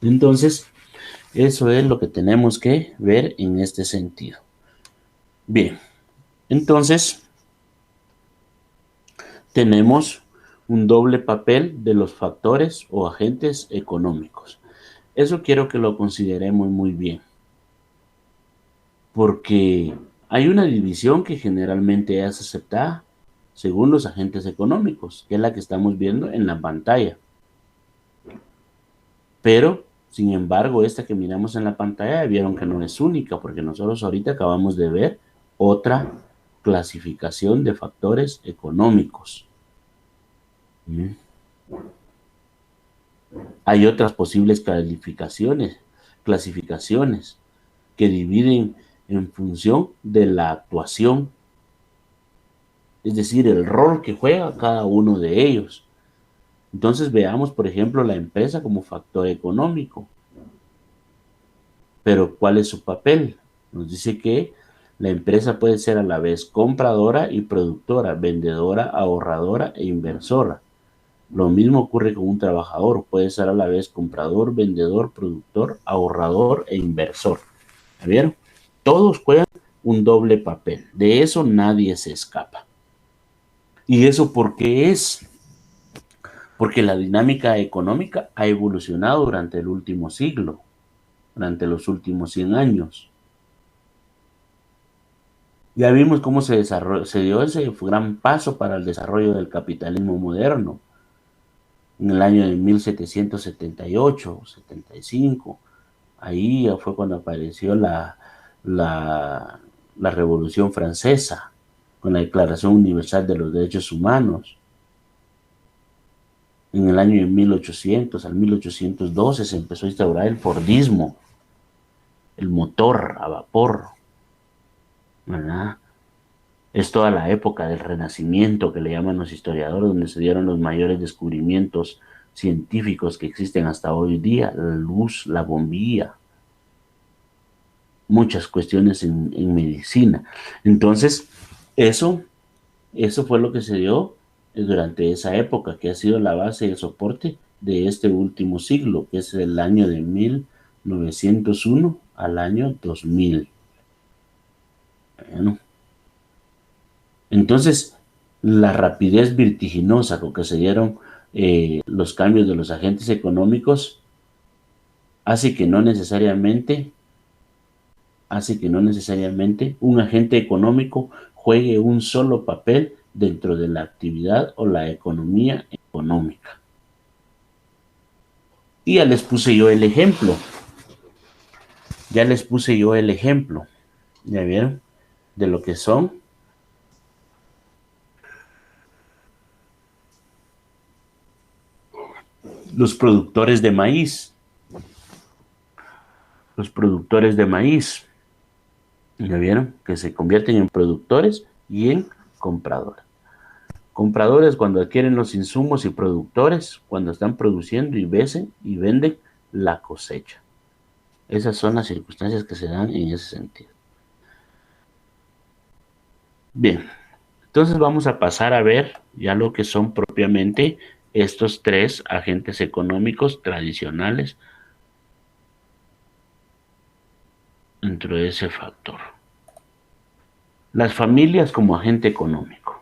Entonces, eso es lo que tenemos que ver en este sentido. Bien, entonces tenemos un doble papel de los factores o agentes económicos. Eso quiero que lo consideremos muy bien, porque hay una división que generalmente es aceptada según los agentes económicos, que es la que estamos viendo en la pantalla. Pero, sin embargo, esta que miramos en la pantalla vieron que no es única, porque nosotros ahorita acabamos de ver otra clasificación de factores económicos. Hay otras posibles clasificaciones que dividen en función de la actuación, es decir, el rol que juega cada uno de ellos. Entonces veamos, por ejemplo, la empresa como factor económico. Pero ¿cuál es su papel? Nos dice que la empresa puede ser a la vez compradora y productora, vendedora, ahorradora e inversora. Lo mismo ocurre con un trabajador, puede ser a la vez comprador, vendedor, productor, ahorrador e inversor. ¿Vieron? Todos juegan un doble papel, de eso nadie se escapa. ¿Y eso por qué es? Porque la dinámica económica ha evolucionado durante el último siglo, durante los últimos 100 años. Ya vimos cómo se dio ese gran paso para el desarrollo del capitalismo moderno en el año de 1778, 75. Ahí ya fue cuando apareció la Revolución Francesa, con la Declaración Universal de los Derechos Humanos. En el año de 1800 al 1812 se empezó a instaurar el Fordismo, el motor a vapor, ¿verdad? Es toda la época del Renacimiento, que le llaman los historiadores, donde se dieron los mayores descubrimientos científicos que existen hasta hoy día, la luz, la bombilla, muchas cuestiones en medicina. Entonces, eso fue lo que se dio durante esa época, que ha sido la base y el soporte de este último siglo, que es el año de 1901 al año 2000. Bueno, Entonces, la rapidez vertiginosa con que se dieron los cambios de los agentes económicos hace que no necesariamente un agente económico juegue un solo papel dentro de la actividad o la economía económica. Y ya les puse yo el ejemplo. ¿Ya vieron? De lo que son los productores de maíz. Los productores de maíz. ¿Ya vieron? Que se convierten en productores y en compradores. Compradores cuando adquieren los insumos y productores cuando están produciendo y venden la cosecha. Esas son las circunstancias que se dan en ese sentido. Bien, entonces vamos a pasar a ver ya lo que son propiamente estos tres agentes económicos tradicionales dentro de ese factor. Las familias como agente económico.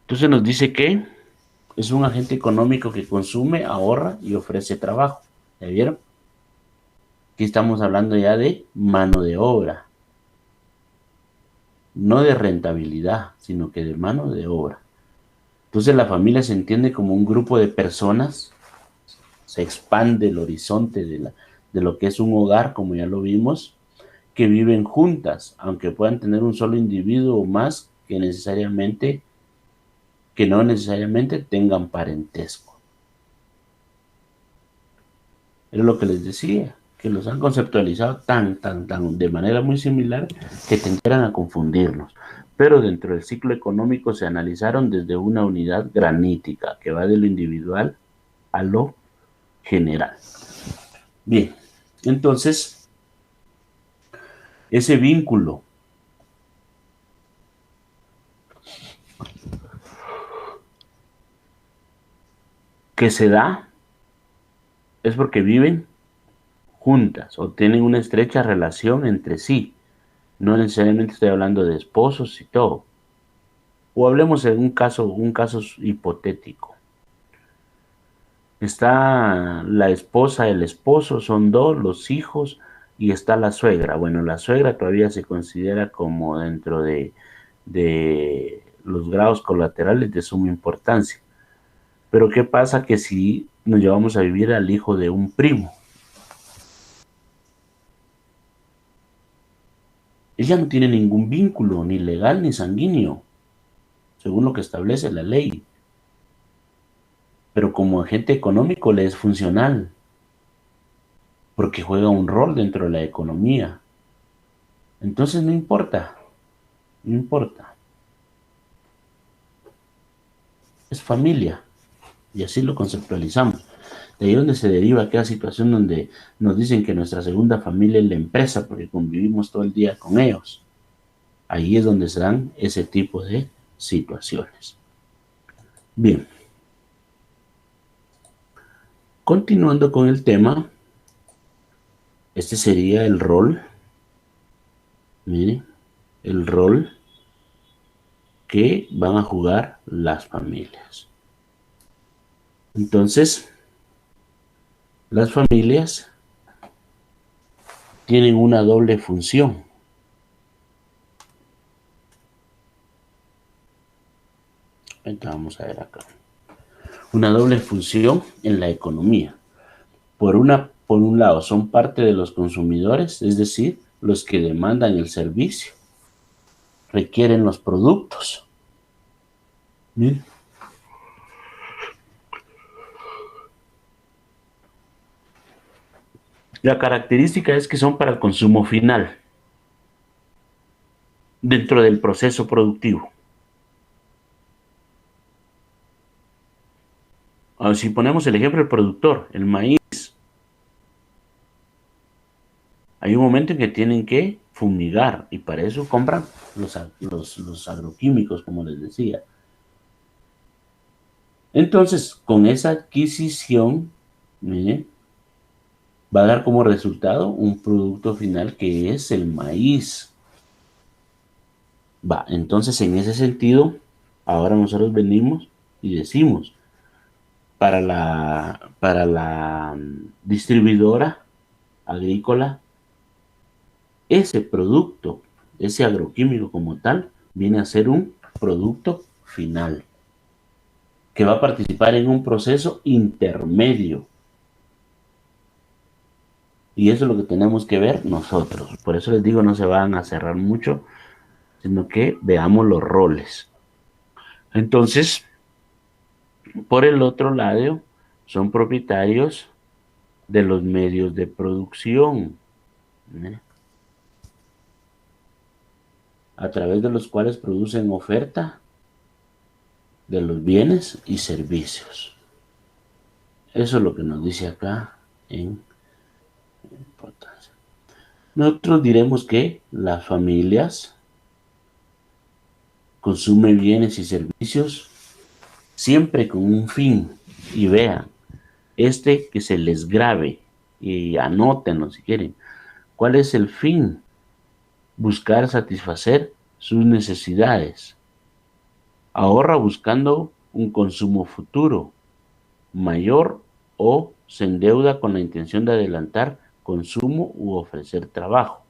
Entonces nos dice que es un agente económico que consume, ahorra y ofrece trabajo. ¿Ya vieron? Aquí estamos hablando ya de mano de obra. No de rentabilidad, sino que de mano de obra. Entonces la familia se entiende como un grupo de personas, se expande el horizonte de lo que es un hogar, como ya lo vimos, que viven juntas, aunque puedan tener un solo individuo o más que no necesariamente tengan parentesco. Es lo que les decía, que los han conceptualizado tan de manera muy similar que tendrán a confundirnos. Pero dentro del ciclo económico se analizaron desde una unidad granítica que va de lo individual a lo general. Bien, entonces, ese vínculo que se da es porque viven juntas o tienen una estrecha relación entre sí. No necesariamente estoy hablando de esposos y todo. O hablemos de un caso hipotético. Está la esposa, el esposo, son dos, los hijos, y está la suegra. Bueno, la suegra todavía se considera como dentro de los grados colaterales de suma importancia. Pero ¿qué pasa que si nos llevamos a vivir al hijo de un primo? Ella no tiene ningún vínculo, ni legal ni sanguíneo, según lo que establece la ley. Pero como agente económico le es funcional, porque juega un rol dentro de la economía. Entonces no importa. Es familia, y así lo conceptualizamos. De ahí donde se deriva aquella situación donde nos dicen que nuestra segunda familia es la empresa, porque convivimos todo el día con ellos. Ahí es donde se dan ese tipo de situaciones. Bien. Continuando con el tema, este sería el rol. Miren, el rol que van a jugar las familias. Entonces, las familias tienen una doble función. Vamos a ver acá. Una doble función en la economía. Por un lado, son parte de los consumidores, es decir, los que demandan el servicio, requieren los productos. ¿Bien? La característica es que son para el consumo final, dentro del proceso productivo. Ahora, si ponemos el ejemplo del productor, el maíz, hay un momento en que tienen que fumigar y para eso compran los agroquímicos, como les decía. Entonces, con esa adquisición, miren, va a dar como resultado un producto final que es el maíz. Va, entonces en ese sentido, ahora nosotros venimos y decimos, para la distribuidora agrícola, ese producto, ese agroquímico como tal, viene a ser un producto final, que va a participar en un proceso intermedio. Y eso es lo que tenemos que ver nosotros. Por eso les digo, no se van a cerrar mucho, sino que veamos los roles. Entonces, por el otro lado, son propietarios de los medios de producción, ¿eh? A través de los cuales producen oferta de los bienes y servicios. Eso es lo que nos dice acá en importancia. Nosotros diremos que las familias consumen bienes y servicios siempre con un fin. Y vean, que se les grabe y anótenlo si quieren. ¿Cuál es el fin? Buscar satisfacer sus necesidades. Ahorra buscando un consumo futuro mayor o se endeuda con la intención de adelantar consumo u ofrecer trabajo,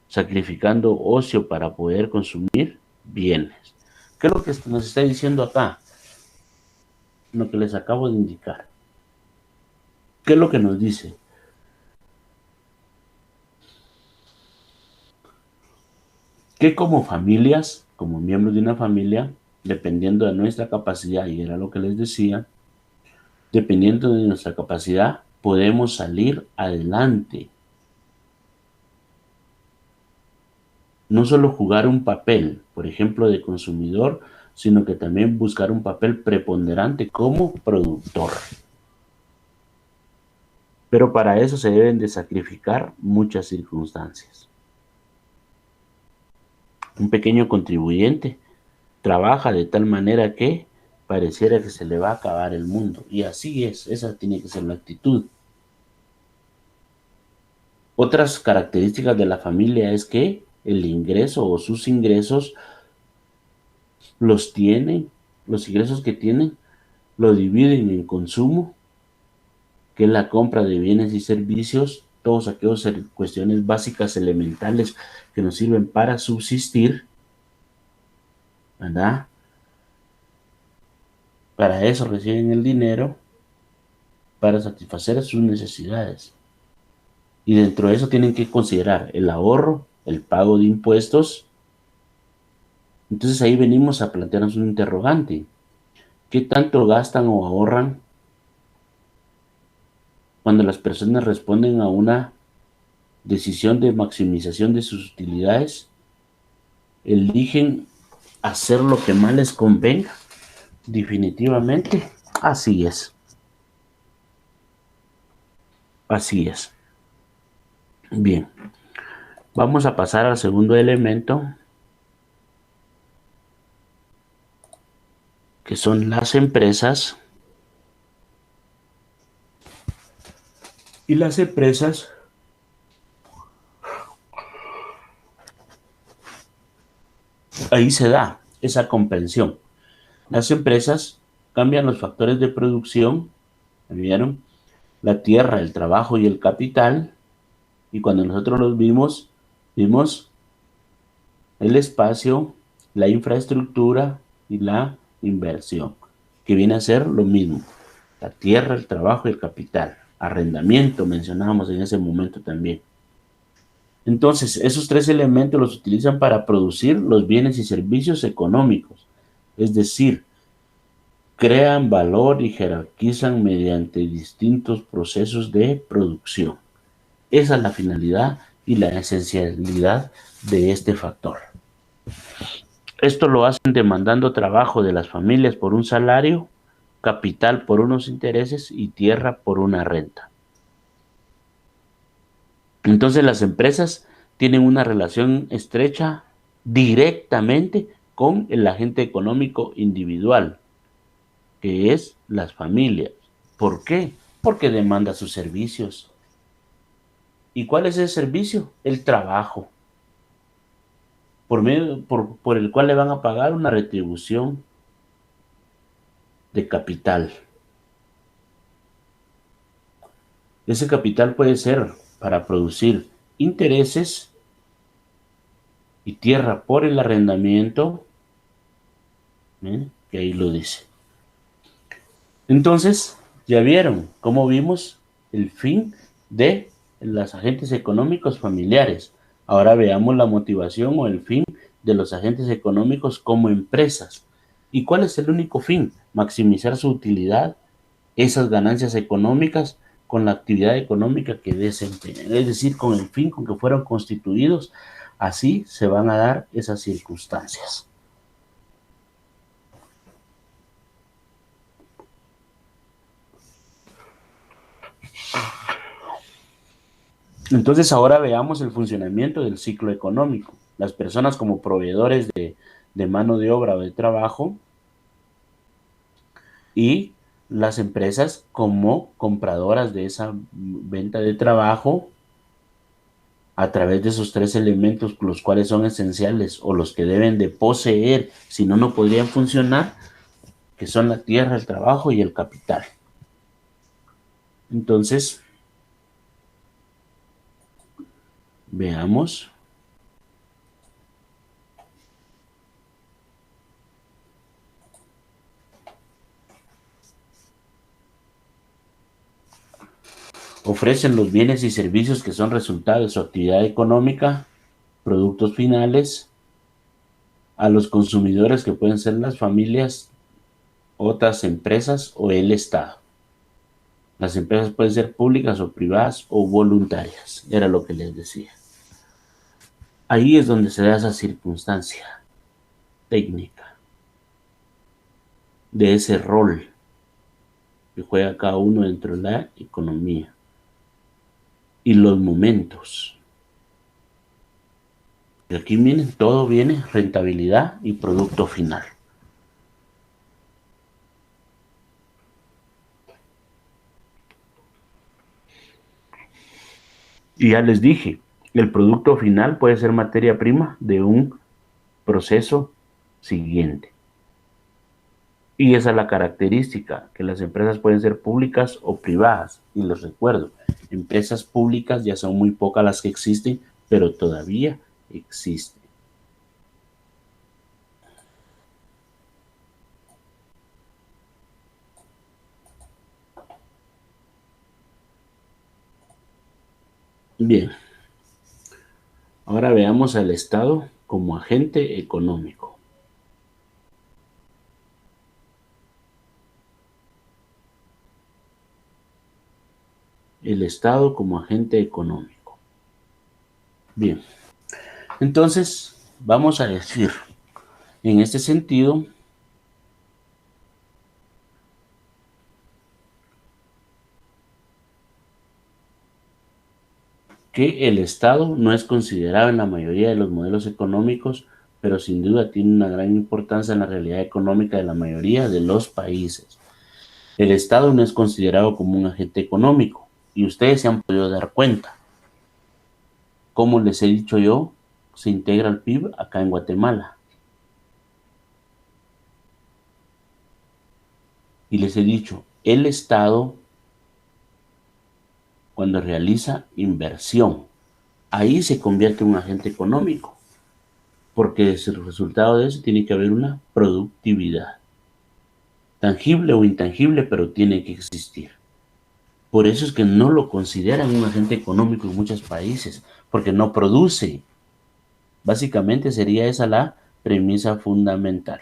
sacrificando ocio para poder consumir bienes. ¿Qué es lo que nos está diciendo acá? Lo que les acabo de indicar. ¿Qué es lo que nos dice? Que como familias, como miembros de una familia, dependiendo de nuestra capacidad, y era lo que les decía, dependiendo de nuestra capacidad, podemos salir adelante. No solo jugar un papel, por ejemplo, de consumidor, sino que también buscar un papel preponderante como productor. Pero para eso se deben de sacrificar muchas circunstancias. Un pequeño contribuyente trabaja de tal manera que pareciera que se le va a acabar el mundo. Y así es, esa tiene que ser la actitud. Otras características de la familia es que el ingreso o sus ingresos los tienen, los ingresos que tienen, lo dividen en consumo, que es la compra de bienes y servicios, todos aquellos cuestiones básicas elementales que nos sirven para subsistir, ¿verdad? Para eso reciben el dinero, para satisfacer sus necesidades. Y dentro de eso tienen que considerar el ahorro, el pago de impuestos. Entonces ahí venimos a plantearnos un interrogante. ¿Qué tanto gastan o ahorran cuando las personas responden a una decisión de maximización de sus utilidades? ¿Eligen hacer lo que más les convenga? Definitivamente, así es. Así es. Bien, vamos a pasar al segundo elemento, que son las empresas. Y las empresas ahí se da esa comprensión. Las empresas cambian los factores de producción, ¿vieron? La tierra, el trabajo y el capital. Y cuando nosotros los vimos, vimos el espacio, la infraestructura y la inversión, que viene a ser lo mismo. La tierra, el trabajo y el capital. Arrendamiento mencionábamos en ese momento también. Entonces, esos tres elementos los utilizan para producir los bienes y servicios económicos. Es decir, crean valor y jerarquizan mediante distintos procesos de producción. Esa es la finalidad y la esencialidad de este factor. Esto lo hacen demandando trabajo de las familias por un salario, capital por unos intereses y tierra por una renta. Entonces las empresas tienen una relación estrecha directamente con el agente económico individual, que es las familias. ¿Por qué? Porque demanda sus servicios. ¿Y cuál es el servicio? El trabajo. por el cual le van a pagar una retribución de capital. Ese capital puede ser para producir intereses y tierra por el arrendamiento, que ahí lo dice. Entonces, ya vieron cómo vimos el fin de los agentes económicos familiares. Ahora veamos la motivación o el fin de los agentes económicos como empresas. ¿Y cuál es el único fin? Maximizar su utilidad, esas ganancias económicas con la actividad económica que desempeñan. Es decir, con el fin con que fueron constituidos, así se van a dar esas circunstancias. Entonces ahora veamos el funcionamiento del ciclo económico. Las personas como proveedores de mano de obra o de trabajo y las empresas como compradoras de esa venta de trabajo a través de esos tres elementos, los cuales son esenciales o los que deben de poseer, si no, no podrían funcionar, que son la tierra, el trabajo y el capital. Entonces, veamos. Ofrecen los bienes y servicios que son resultado de su actividad económica, productos finales, a los consumidores que pueden ser las familias, otras empresas o el Estado. Las empresas pueden ser públicas o privadas o voluntarias, era lo que les decía. Ahí es donde se da esa circunstancia técnica de ese rol que juega cada uno dentro de la economía y los momentos. Y aquí miren, todo viene rentabilidad y producto final. Y ya les dije, el producto final puede ser materia prima de un proceso siguiente. Y esa es la característica, que las empresas pueden ser públicas o privadas. Y les recuerdo, empresas públicas ya son muy pocas las que existen, pero todavía existen. Bien, ahora veamos al Estado como agente económico. El Estado como agente económico. Bien, entonces vamos a decir, en este sentido, que el Estado no es considerado en la mayoría de los modelos económicos, pero sin duda tiene una gran importancia en la realidad económica de la mayoría de los países. El Estado no es considerado como un agente económico y ustedes se han podido dar cuenta. Como les he dicho yo, se integra el PIB acá en Guatemala. Y les he dicho, el Estado, cuando realiza inversión, ahí se convierte en un agente económico, porque es el resultado de eso tiene que haber una productividad, tangible o intangible, pero tiene que existir. Por eso es que no lo consideran un agente económico en muchos países, porque no produce. Básicamente sería esa la premisa fundamental,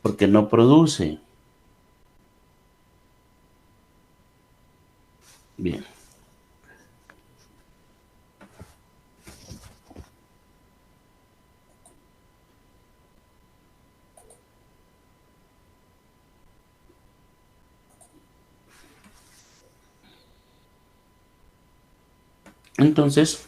porque no produce. Bien. Entonces,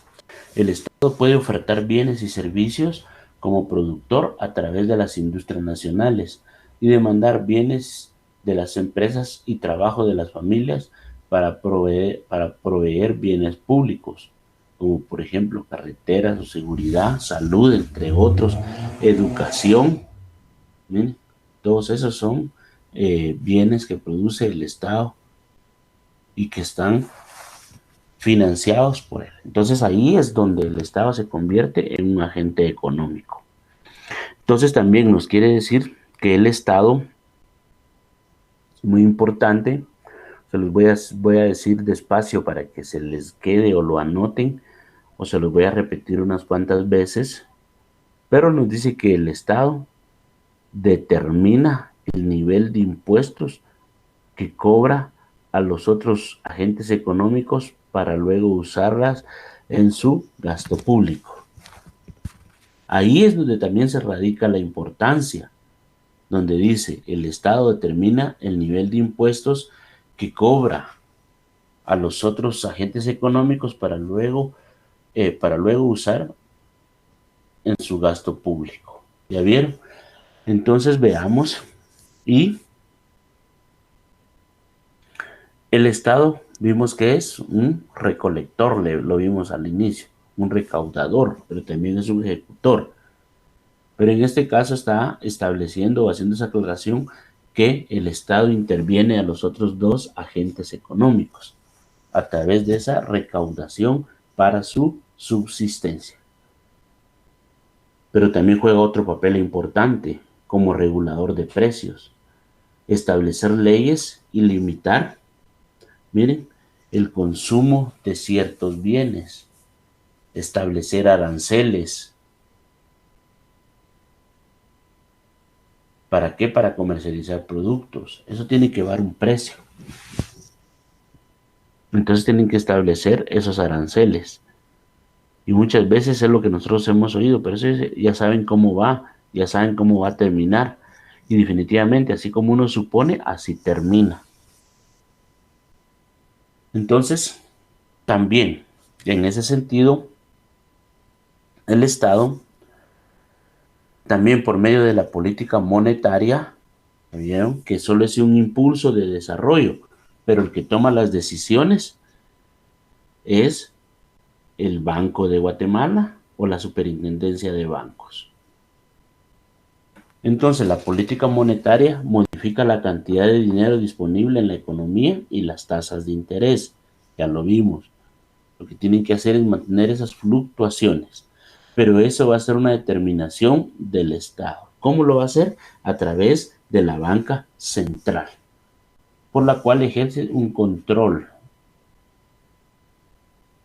el Estado puede ofertar bienes y servicios como productor a través de las industrias nacionales y demandar bienes de las empresas y trabajo de las familias para proveer bienes públicos. como por ejemplo carreteras o seguridad, salud, entre otros, educación. Miren, todos esos son bienes que produce el Estado y que están financiados por él. Entonces ahí es donde el Estado se convierte en un agente económico. Entonces también nos quiere decir que el Estado, muy importante, se los voy a decir despacio para que se les quede o lo anoten, o se los voy a repetir unas cuantas veces, pero nos dice que el Estado determina el nivel de impuestos que cobra a los otros agentes económicos para luego usarlas en su gasto público. Ahí es donde también se radica la importancia, donde dice el Estado determina el nivel de impuestos que cobra a los otros agentes económicos para luego usar en su gasto público. ¿Ya vieron? Entonces veamos. Y el Estado vimos que es un recolector, lo vimos al inicio, un recaudador, pero también es un ejecutor. Pero en este caso está estableciendo o haciendo esa aclaración que el Estado interviene a los otros dos agentes económicos a través de esa recaudación para su subsistencia. Pero también juega otro papel importante como regulador de precios, establecer leyes y limitar, miren, el consumo de ciertos bienes, establecer aranceles. ¿Para qué? Para comercializar productos. Eso tiene que llevar un precio. Entonces tienen que establecer esos aranceles. Y muchas veces es lo que nosotros hemos oído, pero eso ya saben cómo va, ya saben cómo va a terminar. Y definitivamente, así como uno supone, así termina. Entonces, también, en ese sentido, el Estado, también por medio de la política monetaria, ¿vieron? Que solo es un impulso de desarrollo, pero el que toma las decisiones es el Banco de Guatemala o la Superintendencia de Bancos. Entonces, la política monetaria modifica la cantidad de dinero disponible en la economía y las tasas de interés. Ya lo vimos. Lo que tienen que hacer es mantener esas fluctuaciones. Pero eso va a ser una determinación del Estado. ¿Cómo lo va a hacer? A través de la banca central, por la cual ejerce un control.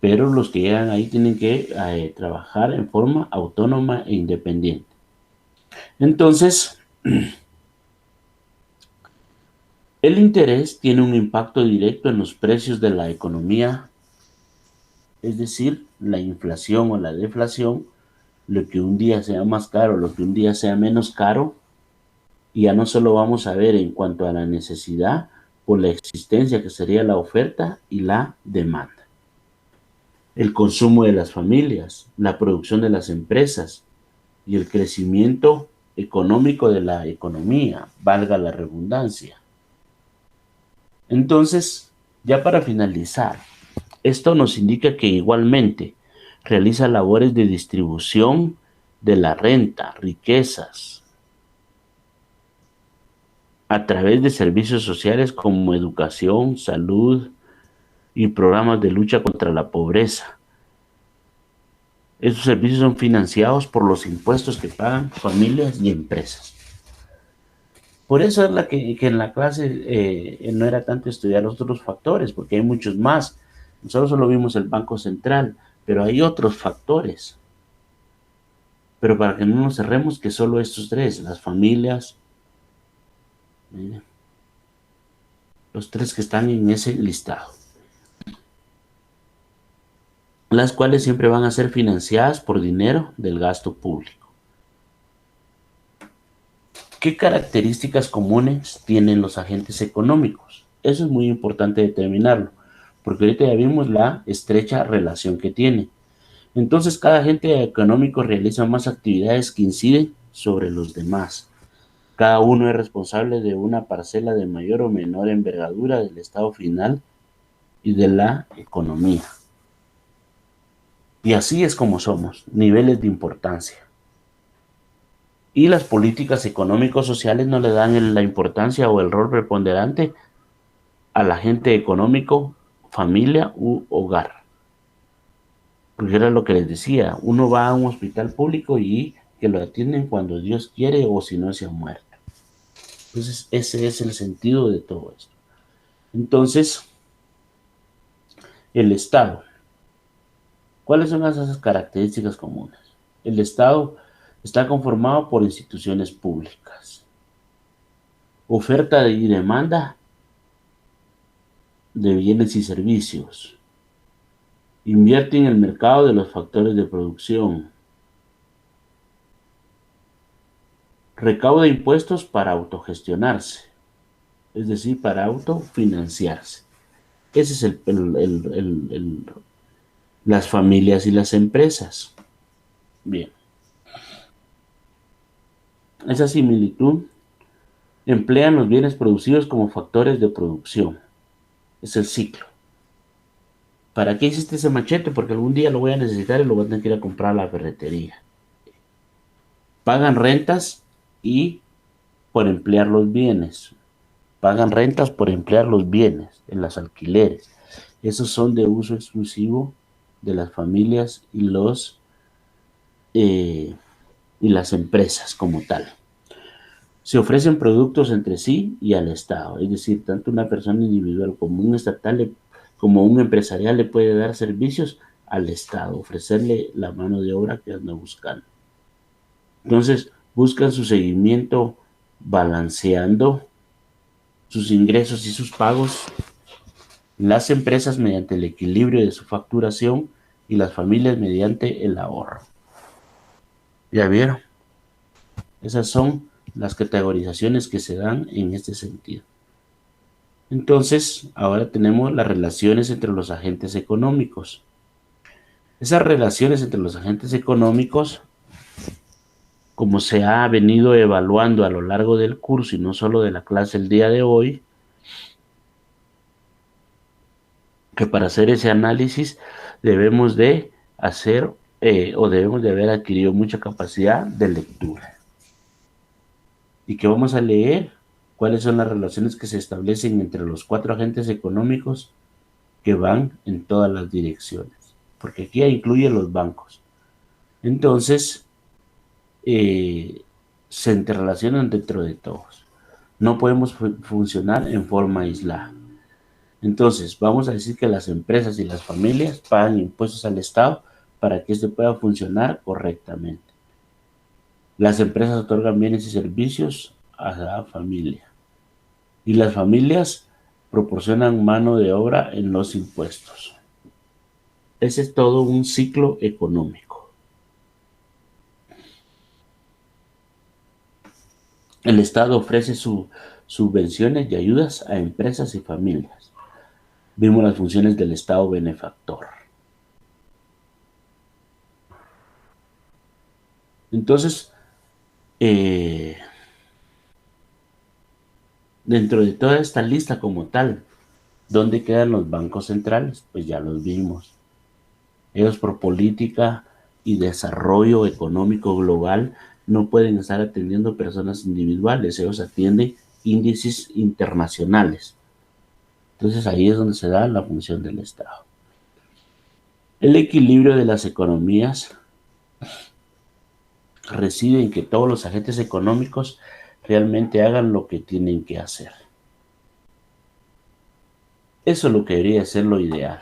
Pero los que llegan ahí tienen que trabajar en forma autónoma e independiente. Entonces, el interés tiene un impacto directo en los precios de la economía, es decir, la inflación o la deflación, lo que un día sea más caro, lo que un día sea menos caro, y ya no solo vamos a ver en cuanto a la necesidad por la existencia que sería la oferta y la demanda. El consumo de las familias, la producción de las empresas y el crecimiento económico de la economía, valga la redundancia. Entonces, ya para finalizar, esto nos indica que igualmente realiza labores de distribución de la renta, riquezas, a través de servicios sociales como educación, salud y programas de lucha contra la pobreza. Estos servicios son financiados por los impuestos que pagan familias y empresas. Por eso es que en la clase no era tanto estudiar los otros factores, porque hay muchos más. Nosotros solo vimos el Banco Central, pero hay otros factores. Pero para que no nos cerremos, que solo estos tres, las familias, los tres que están en ese listado, las cuales siempre van a ser financiadas por dinero del gasto público. ¿Qué características comunes tienen los agentes económicos? Eso es muy importante determinarlo, porque ahorita ya vimos la estrecha relación que tiene. Entonces, cada agente económico realiza más actividades que inciden sobre los demás. Cada uno es responsable de una parcela de mayor o menor envergadura del estado final y de la economía. Y así es como somos, niveles de importancia. Y las políticas económicos sociales no le dan la importancia o el rol preponderante al agente económico, familia u hogar. Porque era lo que les decía, uno va a un hospital público y que lo atienden cuando Dios quiere o si no se ha muerto. Entonces, ese es el sentido de todo esto. Entonces, el Estado. ¿Cuáles son esas características comunes? El Estado está conformado por instituciones públicas. Oferta y demanda de bienes y servicios. Invierte en el mercado de los factores de producción. Recauda impuestos para autogestionarse, es decir, para autofinanciarse. Ese es las familias y las empresas. Bien, esa similitud emplean los bienes producidos como factores de producción. Es el ciclo. ¿Para qué hiciste ese machete? Porque algún día lo voy a necesitar y lo voy a tener que ir a comprar a la ferretería. Pagan rentas y por emplear los bienes. Pagan rentas por emplear los bienes en las alquileres. Esos son de uso exclusivo de las familias y las empresas como tal. Se ofrecen productos entre sí y al Estado, es decir, tanto una persona individual como un estatal, como un empresarial le puede dar servicios al Estado, ofrecerle la mano de obra que anda buscando. Entonces, buscan su seguimiento balanceando sus ingresos y sus pagos, las empresas mediante el equilibrio de su facturación y las familias mediante el ahorro. ¿Ya vieron? Esas son las categorizaciones que se dan en este sentido. Entonces, ahora tenemos las relaciones entre los agentes económicos. Esas relaciones entre los agentes económicos, como se ha venido evaluando a lo largo del curso y no solo de la clase el día de hoy, que para hacer ese análisis debemos de hacer o debemos de haber adquirido mucha capacidad de lectura. Y que vamos a leer cuáles son las relaciones que se establecen entre los 4 agentes económicos que van en todas las direcciones, porque aquí incluye los bancos. Entonces, se interrelacionan dentro de todos. No podemos funcionar en forma aislada. Entonces, vamos a decir que las empresas y las familias pagan impuestos al Estado para que este pueda funcionar correctamente. Las empresas otorgan bienes y servicios a la familia. Y las familias proporcionan mano de obra en los impuestos. Ese es todo un ciclo económico. El Estado ofrece subvenciones y ayudas a empresas y familias. Vimos las funciones del Estado benefactor. Entonces, dentro de toda esta lista como tal, ¿dónde quedan los bancos centrales? Pues ya los vimos. Ellos por política y desarrollo económico global no pueden estar atendiendo personas individuales, ellos atienden índices internacionales. Entonces ahí es donde se da la función del Estado. El equilibrio de las economías reside en que todos los agentes económicos realmente hagan lo que tienen que hacer. Eso es lo que debería ser lo ideal.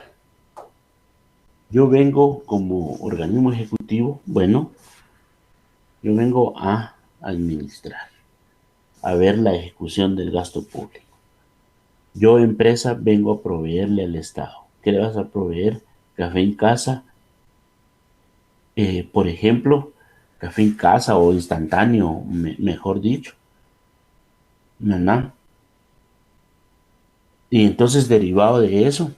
Yo vengo como organismo ejecutivo, bueno, yo vengo a administrar, a ver la ejecución del gasto público. Yo, empresa, vengo a proveerle al Estado. ¿Qué le vas a proveer? Café en casa, por ejemplo, café en casa o instantáneo, mejor dicho, ¿verdad? Y entonces, derivado de eso,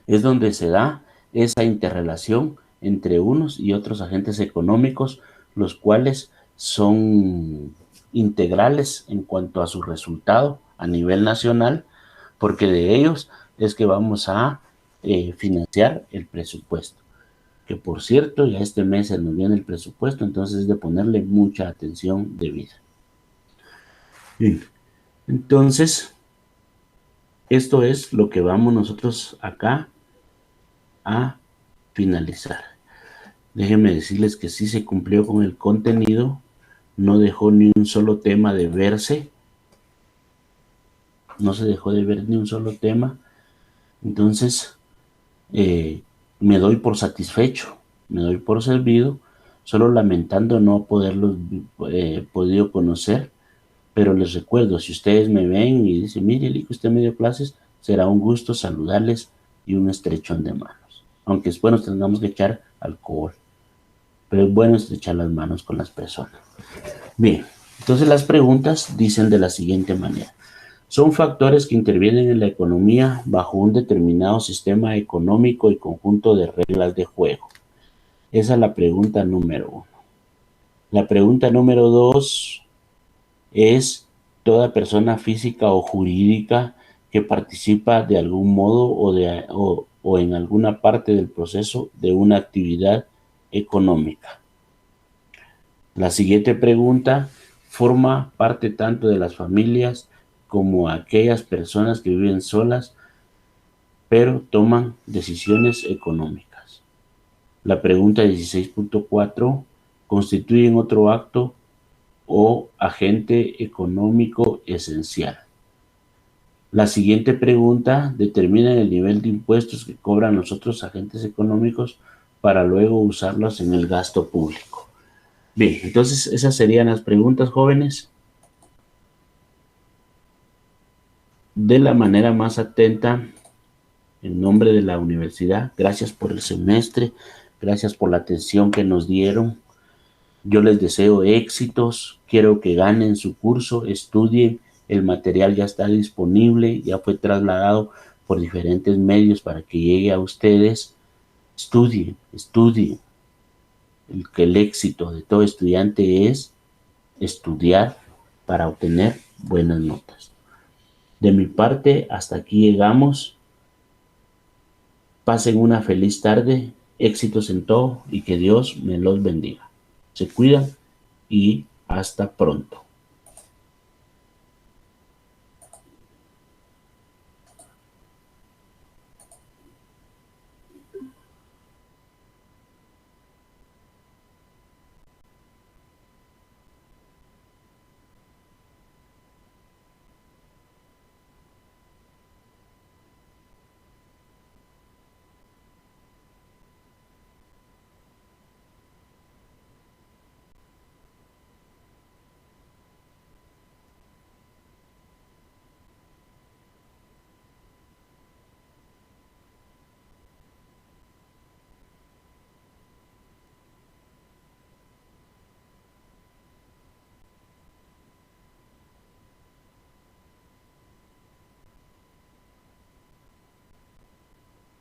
es donde se da esa interrelación entre unos y otros agentes económicos, los cuales son integrales en cuanto a su resultado a nivel nacional, porque de ellos es que vamos a financiar el presupuesto. Que por cierto, ya este mes se nos viene el presupuesto, entonces es de ponerle mucha atención debida. Bien, entonces, esto es lo que vamos nosotros acá a finalizar. Déjenme decirles que sí se cumplió con el contenido, no dejó ni un solo tema de verse, no se dejó de ver ni un solo tema, entonces me doy por satisfecho, me doy por servido, solo lamentando no poderlos podido conocer, pero les recuerdo, si ustedes me ven y dicen, mire, Lico, usted me dio clases, será un gusto saludarles y un estrechón de manos. Aunque después nos tengamos que echar alcohol, pero es bueno estrechar las manos con las personas. Bien, entonces las preguntas dicen de la siguiente manera. Son factores que intervienen en la economía bajo un determinado sistema económico y conjunto de reglas de juego. Esa es la pregunta número 1. La pregunta número 2 es toda persona física o jurídica que participa de algún modo o en alguna parte del proceso de una actividad económica. La siguiente pregunta forma parte tanto de las familias como aquellas personas que viven solas pero toman decisiones económicas. La pregunta 16.4 constituyen otro acto o agente económico esencial. La siguiente pregunta determina el nivel de impuestos que cobran los otros agentes económicos para luego usarlos en el gasto público. Bien, entonces esas serían las preguntas, jóvenes. De la manera más atenta, en nombre de la universidad, gracias por el semestre, gracias por la atención que nos dieron. Yo les deseo éxitos, quiero que ganen su curso, estudien, el material ya está disponible, ya fue trasladado por diferentes medios para que llegue a ustedes. Estudien. El éxito de todo estudiante es estudiar para obtener buenas notas. De mi parte, hasta aquí llegamos. Pasen una feliz tarde, éxitos en todo y que Dios me los bendiga. Se cuidan y hasta pronto.